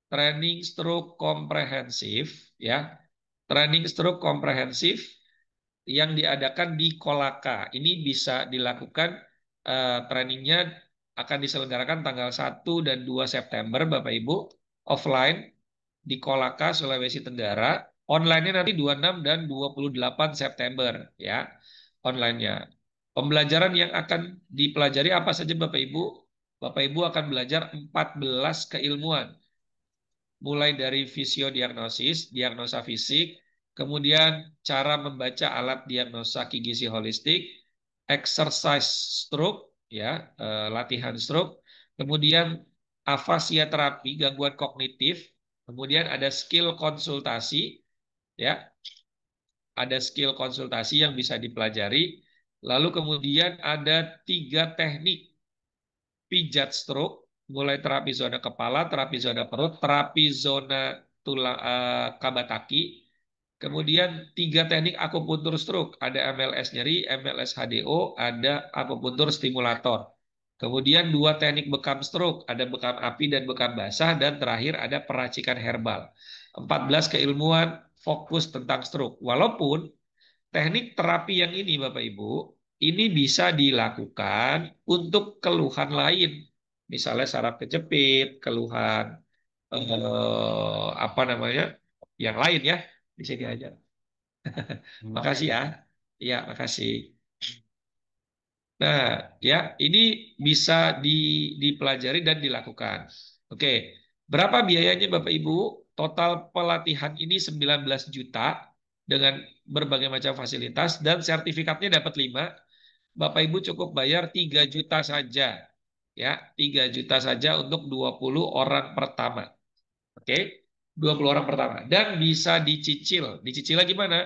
training stroke komprehensif ya. Training stroke komprehensif yang diadakan di Kolaka. Ini bisa dilakukan trainingnya akan diselenggarakan tanggal 1 dan 2 September Bapak Ibu, offline di Kolaka, Sulawesi Tenggara. Online-nya nanti 26 dan 28 September ya, online-nya. Pembelajaran yang akan dipelajari apa saja Bapak Ibu? Bapak Ibu akan belajar 14 keilmuan mulai dari fisiodiagnosis, diagnosa fisik, kemudian cara membaca alat diagnosa gizi holistik, exercise stroke, ya, latihan stroke, kemudian afasia terapi, gangguan kognitif, kemudian ada skill konsultasi, ya, ada skill konsultasi yang bisa dipelajari, lalu kemudian ada 3 teknik pijat stroke, mulai terapi zona kepala, terapi zona perut, terapi zona tulang kabataki, kemudian 3 teknik akupuntur stroke, ada MLS nyeri, MLS HDO, ada akupuntur stimulator. Kemudian 2 teknik bekam stroke, ada bekam api dan bekam basah, dan terakhir ada peracikan herbal. 14 keilmuan fokus tentang stroke. Walaupun teknik terapi yang ini Bapak Ibu, ini bisa dilakukan untuk keluhan lain. Misalnya saraf kejepit, keluhan apa namanya? Yang lain ya, di sini aja. Makasih ya. Iya, makasih. Nah, ya, ini bisa dipelajari dan dilakukan. Oke. Berapa biayanya Bapak Ibu? total pelatihan ini 19 juta dengan berbagai macam fasilitas dan sertifikatnya dapat 5. Bapak Ibu cukup bayar 3 juta saja. Ya, 3 juta saja untuk 20 orang pertama. Oke, 20 orang pertama. Dan bisa dicicil. Dicicilnya gimana?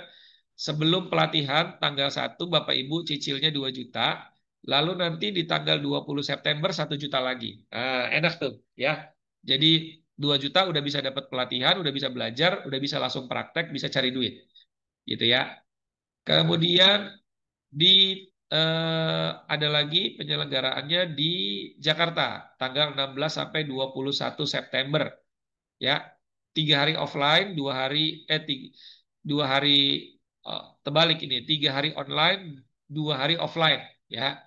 Sebelum pelatihan tanggal 1 Bapak Ibu cicilnya 2 juta. Lalu nanti di tanggal 20 September 1 juta lagi. Nah, enak tuh ya. Jadi 2 juta udah bisa dapat pelatihan, udah bisa belajar, udah bisa langsung praktek, bisa cari duit. Gitu ya. Kemudian di ada lagi penyelenggaraannya di Jakarta tanggal 16 sampai 21 September ya, 3 hari offline, 2 hari tiga, 2 hari terbalik ini, 3 hari online, 2 hari offline ya,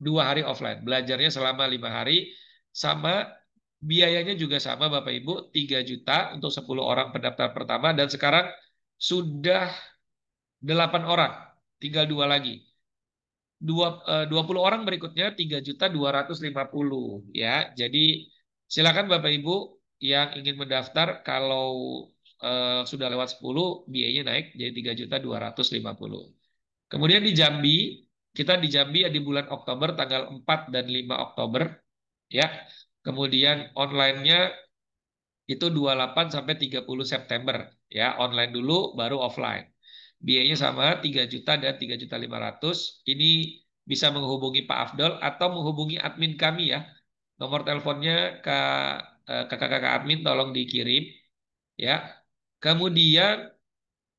2 hari offline, belajarnya selama 5 hari, sama biayanya juga sama Bapak Ibu, 3 juta untuk 10 orang pendaftar pertama dan sekarang sudah 8 orang, tinggal 2 lagi. 20 orang berikutnya 3.250.000 ya. Jadi silakan Bapak Ibu yang ingin mendaftar, kalau sudah lewat 10 biayanya naik jadi 3.250. Kemudian di Jambi, kita di Jambi ya di bulan Oktober tanggal 4 dan 5 Oktober ya. Kemudian online-nya itu 28 sampai 30 September ya, online dulu baru offline. Biayanya sama 3 juta dan 3.500.000. Ini bisa menghubungi Pak Afdol atau menghubungi admin kami ya. Nomor teleponnya ke kakak-kakak admin tolong dikirim ya. Kemudian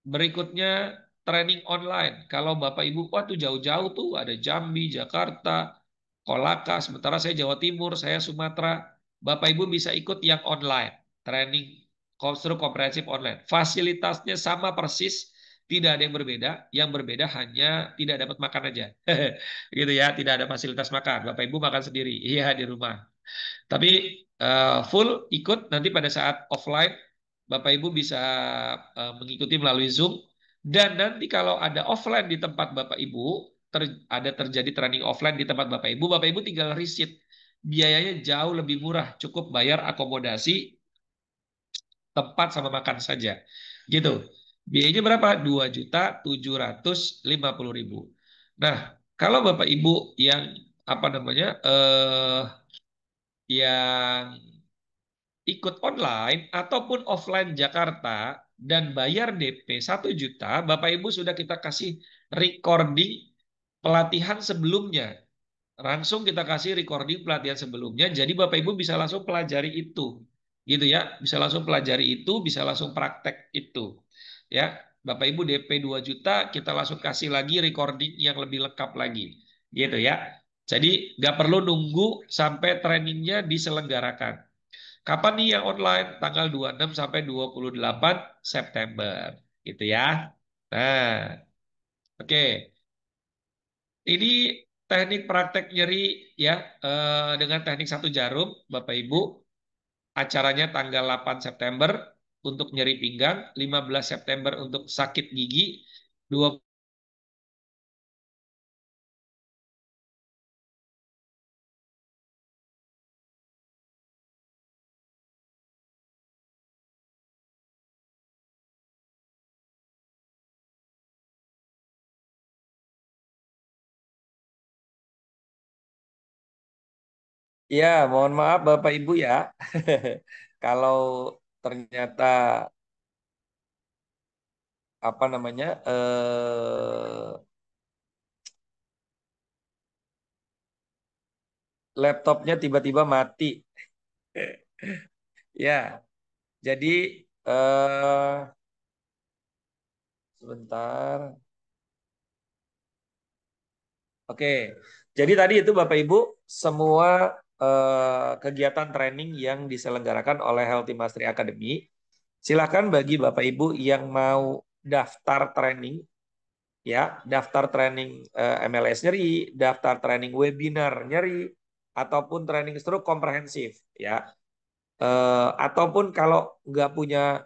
berikutnya training online. Kalau Bapak Ibu, wah tuh jauh-jauh tuh ada Jambi, Jakarta, Kolaka, sementara saya Jawa Timur, saya Sumatera. Bapak Ibu bisa ikut yang online, training konstruk komprehensif online. Fasilitasnya sama persis, tidak ada yang berbeda. Yang berbeda hanya tidak dapat makan aja. Gitu ya, tidak ada fasilitas makan. Bapak Ibu makan sendiri. Iya, di rumah. Tapi full ikut nanti pada saat offline, Bapak Ibu bisa mengikuti melalui Zoom. Dan nanti kalau ada offline di tempat Bapak Ibu, ada terjadi training offline di tempat Bapak Ibu tinggal receipt. Biayanya jauh lebih murah, cukup bayar akomodasi, tempat sama makan saja. Gitu. Biayanya berapa? 2.750.000. Nah, kalau Bapak Ibu yang apa namanya yang ikut online ataupun offline Jakarta dan bayar DP 1 juta, Bapak Ibu sudah kita kasih recording pelatihan sebelumnya. Langsung kita kasih recording pelatihan sebelumnya, jadi Bapak Ibu bisa langsung pelajari itu. Gitu ya, bisa langsung pelajari itu, bisa langsung praktek itu. Ya, Bapak Ibu DP 2 juta, kita langsung kasih lagi recording yang lebih lengkap lagi. Gitu ya. Jadi nggak perlu nunggu sampai trainingnya diselenggarakan. Kapan nih yang online? Tanggal 26 sampai 28 September. Gitu ya. Nah, oke. Ini teknik praktek nyeri ya, dengan teknik 1 jarum, Bapak Ibu. Acaranya tanggal 8 September untuk nyeri pinggang, 15 September untuk sakit gigi, 20. Ya, mohon maaf Bapak Ibu ya. Kalau ternyata apa namanya laptopnya tiba-tiba mati. Ya, jadi sebentar. Oke, jadi tadi itu Bapak Ibu semua kegiatan training yang diselenggarakan oleh Healthy Mastery Academy. Silakan bagi Bapak Ibu yang mau daftar training, ya, daftar training MLS nyeri, daftar training webinar nyeri, ataupun training stroke komprehensif, ya. Ataupun kalau nggak punya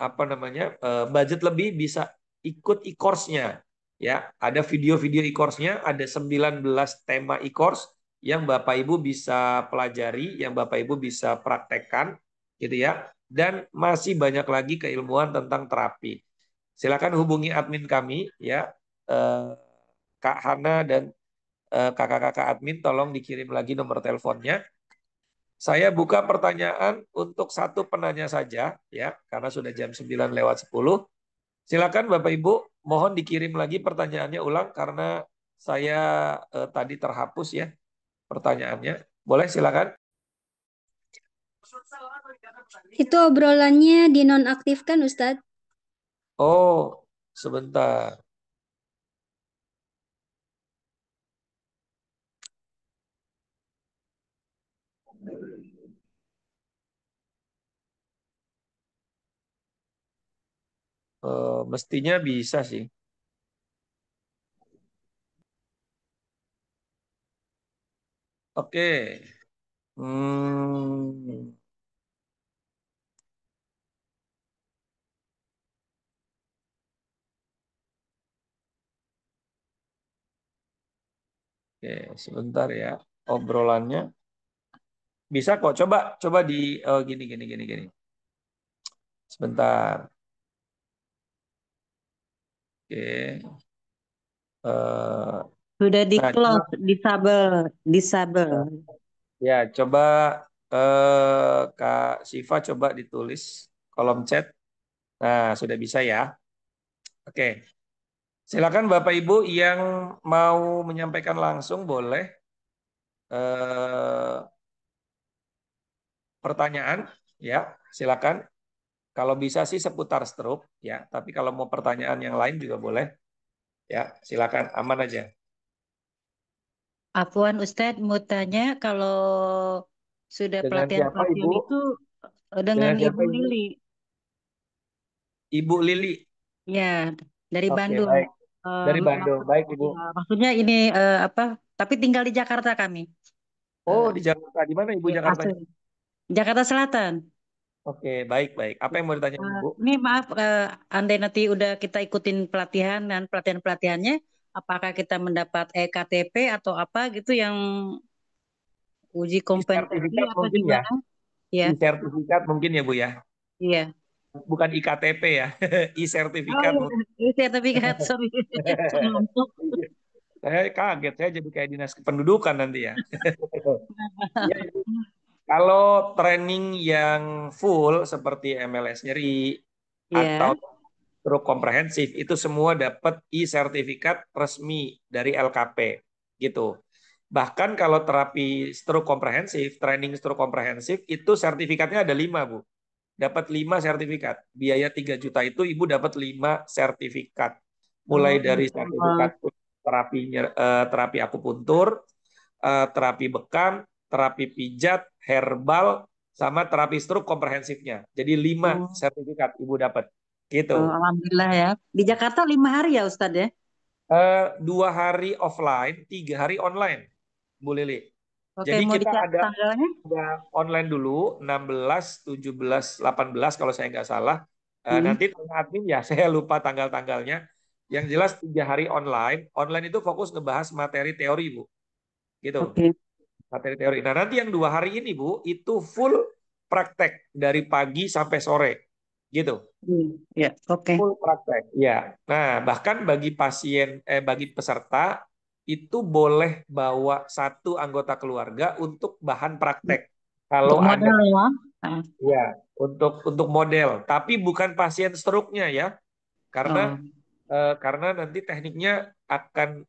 apa namanya budget lebih bisa ikut e-course-nya ya, ada video-video e-course-nya, ada 19 tema e-course yang Bapak Ibu bisa pelajari, yang Bapak Ibu bisa praktekkan gitu ya. dan masih banyak lagi keilmuan tentang terapi. Silakan hubungi admin kami ya, eh, Kak Hana dan kakak-kakak admin, tolong dikirim lagi nomor teleponnya. Saya buka pertanyaan untuk satu penanya saja ya, karena sudah jam 9:10. Silakan Bapak Ibu, mohon dikirim lagi pertanyaannya ulang karena saya tadi terhapus ya pertanyaannya. Boleh silakan.
Itu obrolannya dinonaktifkan, Ustadz.
Oh, sebentar. Mestinya bisa sih. Oke. Hmm, oke, sebentar ya. Obrolannya bisa kok. Coba coba di gini gini gini gini. Sebentar. Oke.
Sudah di
Nah, coba,
close, disable.
ya coba Kak Siva coba ditulis kolom chat. Nah, sudah bisa ya. Oke. Silakan Bapak Ibu yang mau menyampaikan langsung boleh eh, pertanyaan ya, silakan. Kalau bisa sih seputar stroke ya, tapi kalau mau pertanyaan yang lain juga boleh ya, silakan aman aja.
Afwan Ustadz mau tanya kalau sudah
Dengan siapa
pelatihan-pelatihan
Ibu?
itu dengan
Dengan siapa
Ibu
Ibu?
Lili,
Ibu Lili.
ya dari
Oke,
Bandung.
baik. Dari Bandung. Baik, Ibu.
Ya, maksudnya ini apa? Tapi tinggal di Jakarta kami.
Oh,
Eh,
di Jakarta. Di mana Ibu
ya,
Jakartanya?
asli. Jakarta Selatan.
Oke, baik, baik. Apa yang mau ditanya Ibu?
Ini maaf, andai nanti udah kita ikutin pelatihan dan pelatihan-pelatihannya, apakah kita mendapat EKTP atau apa gitu yang uji kompetensi
E-sertifikat
apa
mungkin ya?
gimana? Ya,
E-sertifikat mungkin ya Bu ya?
iya.
Bukan IKTP ya?
Oh
E-sertifikat
iya,
mungkin.
ini sertifikat, sorry. Ngantuk.
Saya kaget, saya jadi kayak dinas kependudukan nanti ya. Iya, Ibu. Kalau training yang full seperti MLS nyeri atau
Iya.
stroke komprehensif itu semua dapat e-sertifikat resmi dari LKP gitu. Bahkan kalau terapi stroke komprehensif, training stroke komprehensif itu sertifikatnya ada 5, Bu. Dapat 5 sertifikat. Biaya 3 juta itu Ibu dapat 5 sertifikat. Mulai
Oh,
dari
Masya
sertifikat
Allah.
terapi akupuntur, terapi bekam, terapi pijat, herbal, sama terapi stroke komprehensifnya. Jadi 5
Oh,
sertifikat Ibu dapat. Gitu.
Alhamdulillah ya. Di Jakarta 5 hari ya Ustadz ya?
2 hari offline, 3 hari online, Bu Lili.
Oke,
Jadi
mau
kita
dicatat
ada
tanggalnya?
online dulu 16, 17, 18 kalau saya nggak salah.
Hmm.
Nanti tanya admin ya, saya lupa tanggal-tanggalnya. Yang jelas 3 hari online. Online itu fokus ngebahas materi teori, Bu. Gitu,
Oke.
materi teori. Nah, nanti yang 2 hari ini, Bu, itu full praktek dari pagi sampai sore. Gitu.
Ya, oke.
Full praktek. Ya. Nah, bahkan bagi bagi peserta itu boleh bawa satu anggota keluarga untuk bahan praktek. Kalau
Untuk
ada
modal ya. Ah,
ya untuk model, tapi bukan pasien stroke-nya ya. Karena
Oh.
karena nanti tekniknya akan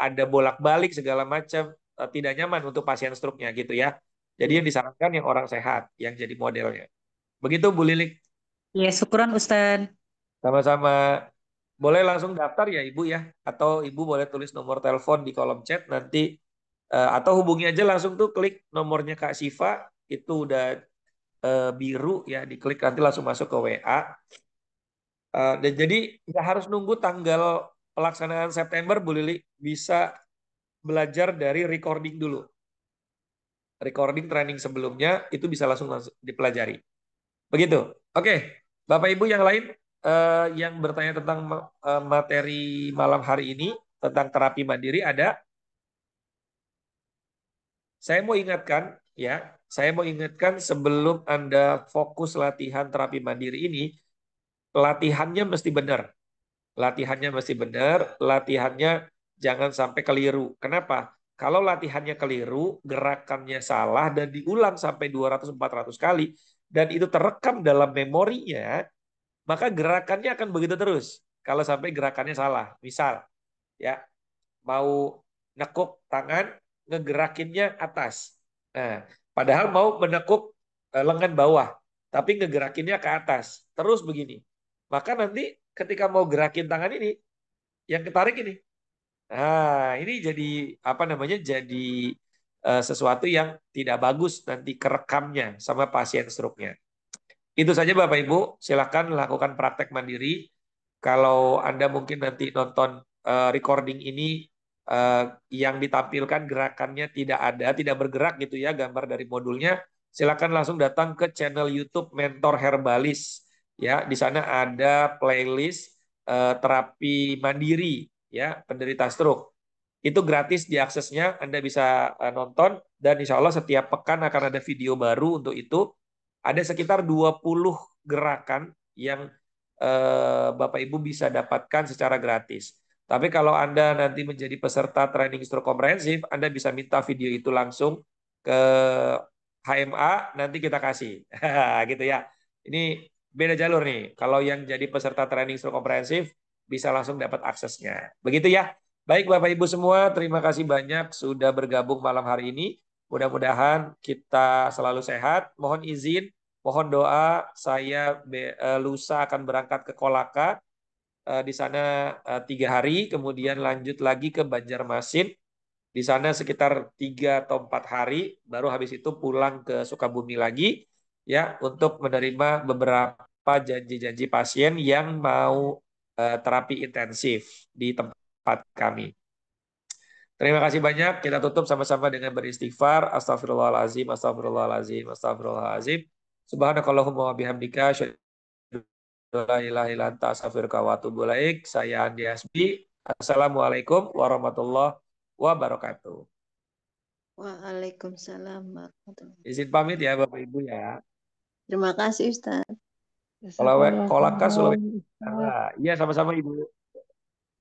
ada bolak-balik segala macam, tidak nyaman untuk pasien stroke-nya gitu ya. Jadi yang disarankan yang orang sehat yang jadi modelnya. Begitu Bu Lilik.
Ya, syukuran Ustadz.
Sama-sama. Boleh langsung daftar ya Ibu ya, atau Ibu boleh tulis nomor telepon di kolom chat nanti, atau hubungi aja langsung tuh klik nomornya Kak Siva, itu udah biru ya, diklik nanti langsung masuk ke WA. Dan jadi nggak harus nunggu tanggal pelaksanaan September, Bu Lili, bisa belajar dari recording dulu. Recording training sebelumnya itu bisa langsung dipelajari. Begitu. Oke, Bapak Ibu yang lain yang bertanya tentang materi malam hari ini tentang terapi mandiri ada. Saya mau ingatkan ya, saya mau ingatkan sebelum Anda fokus latihan terapi mandiri ini, latihannya mesti benar. Latihannya mesti benar, latihannya jangan sampai keliru. Kenapa? Kalau latihannya keliru, gerakannya salah dan diulang sampai 200-400 kali dan itu terekam dalam memorinya, maka gerakannya akan begitu terus. Kalau sampai gerakannya salah. Misal, ya, mau nekuk tangan, ngegerakinnya atas. Nah, padahal mau menekuk lengan bawah, tapi ngegerakinnya ke atas. Terus begini. Maka nanti ketika mau gerakin tangan ini, yang ketarik ini. Nah, ini jadi apa namanya? Jadi sesuatu yang tidak bagus nanti kerekamnya sama pasien stroke-nya. Itu saja Bapak Ibu, silakan lakukan praktek mandiri. Kalau Anda mungkin nanti nonton recording ini yang ditampilkan gerakannya tidak ada, tidak bergerak gitu ya gambar dari modulnya, silakan langsung datang ke channel YouTube Mentor Herbalis. Ya, di sana ada playlist terapi mandiri ya penderita stroke. Itu gratis diaksesnya, Anda bisa nonton dan insya Allah setiap pekan akan ada video baru untuk itu. Ada sekitar 20 gerakan yang Bapak Ibu bisa dapatkan secara gratis. Tapi kalau Anda nanti menjadi peserta training stroke komprehensif, Anda bisa minta video itu langsung ke HMA, nanti kita kasih. Gitu ya. Ini beda jalur nih. Kalau yang jadi peserta training stroke komprehensif, bisa langsung dapat aksesnya. Begitu ya. Baik Bapak Ibu semua, terima kasih banyak sudah bergabung malam hari ini. Mudah-mudahan kita selalu sehat. Mohon izin, mohon doa. Saya lusa akan berangkat ke Kolaka. Di sana 3 hari, kemudian lanjut lagi ke Banjarmasin. Di sana sekitar 3 atau 4 hari, baru habis itu pulang ke Sukabumi lagi, ya, untuk menerima beberapa janji-janji pasien yang mau terapi intensif di tempat kami. Terima kasih banyak. Kita tutup sama-sama dengan beristighfar. Astagfirullahalazim, astagfirullahalazim, astagfirullahalazim. Subhanakallahumma wa bihamdika asyhadu an la ilaha illa anta astaghfiruka wa atubu ilaik. Saya Andi Hasbi. Assalamualaikum warahmatullahi wabarakatuh.
Waalaikumsalam warahmatullahi.
Izin pamit ya Bapak Ibu ya.
Terima kasih Ustaz.
Kolaka
Jazakallah
Sulawesi
khairan.
Tenggara. Iya sama-sama Ibu.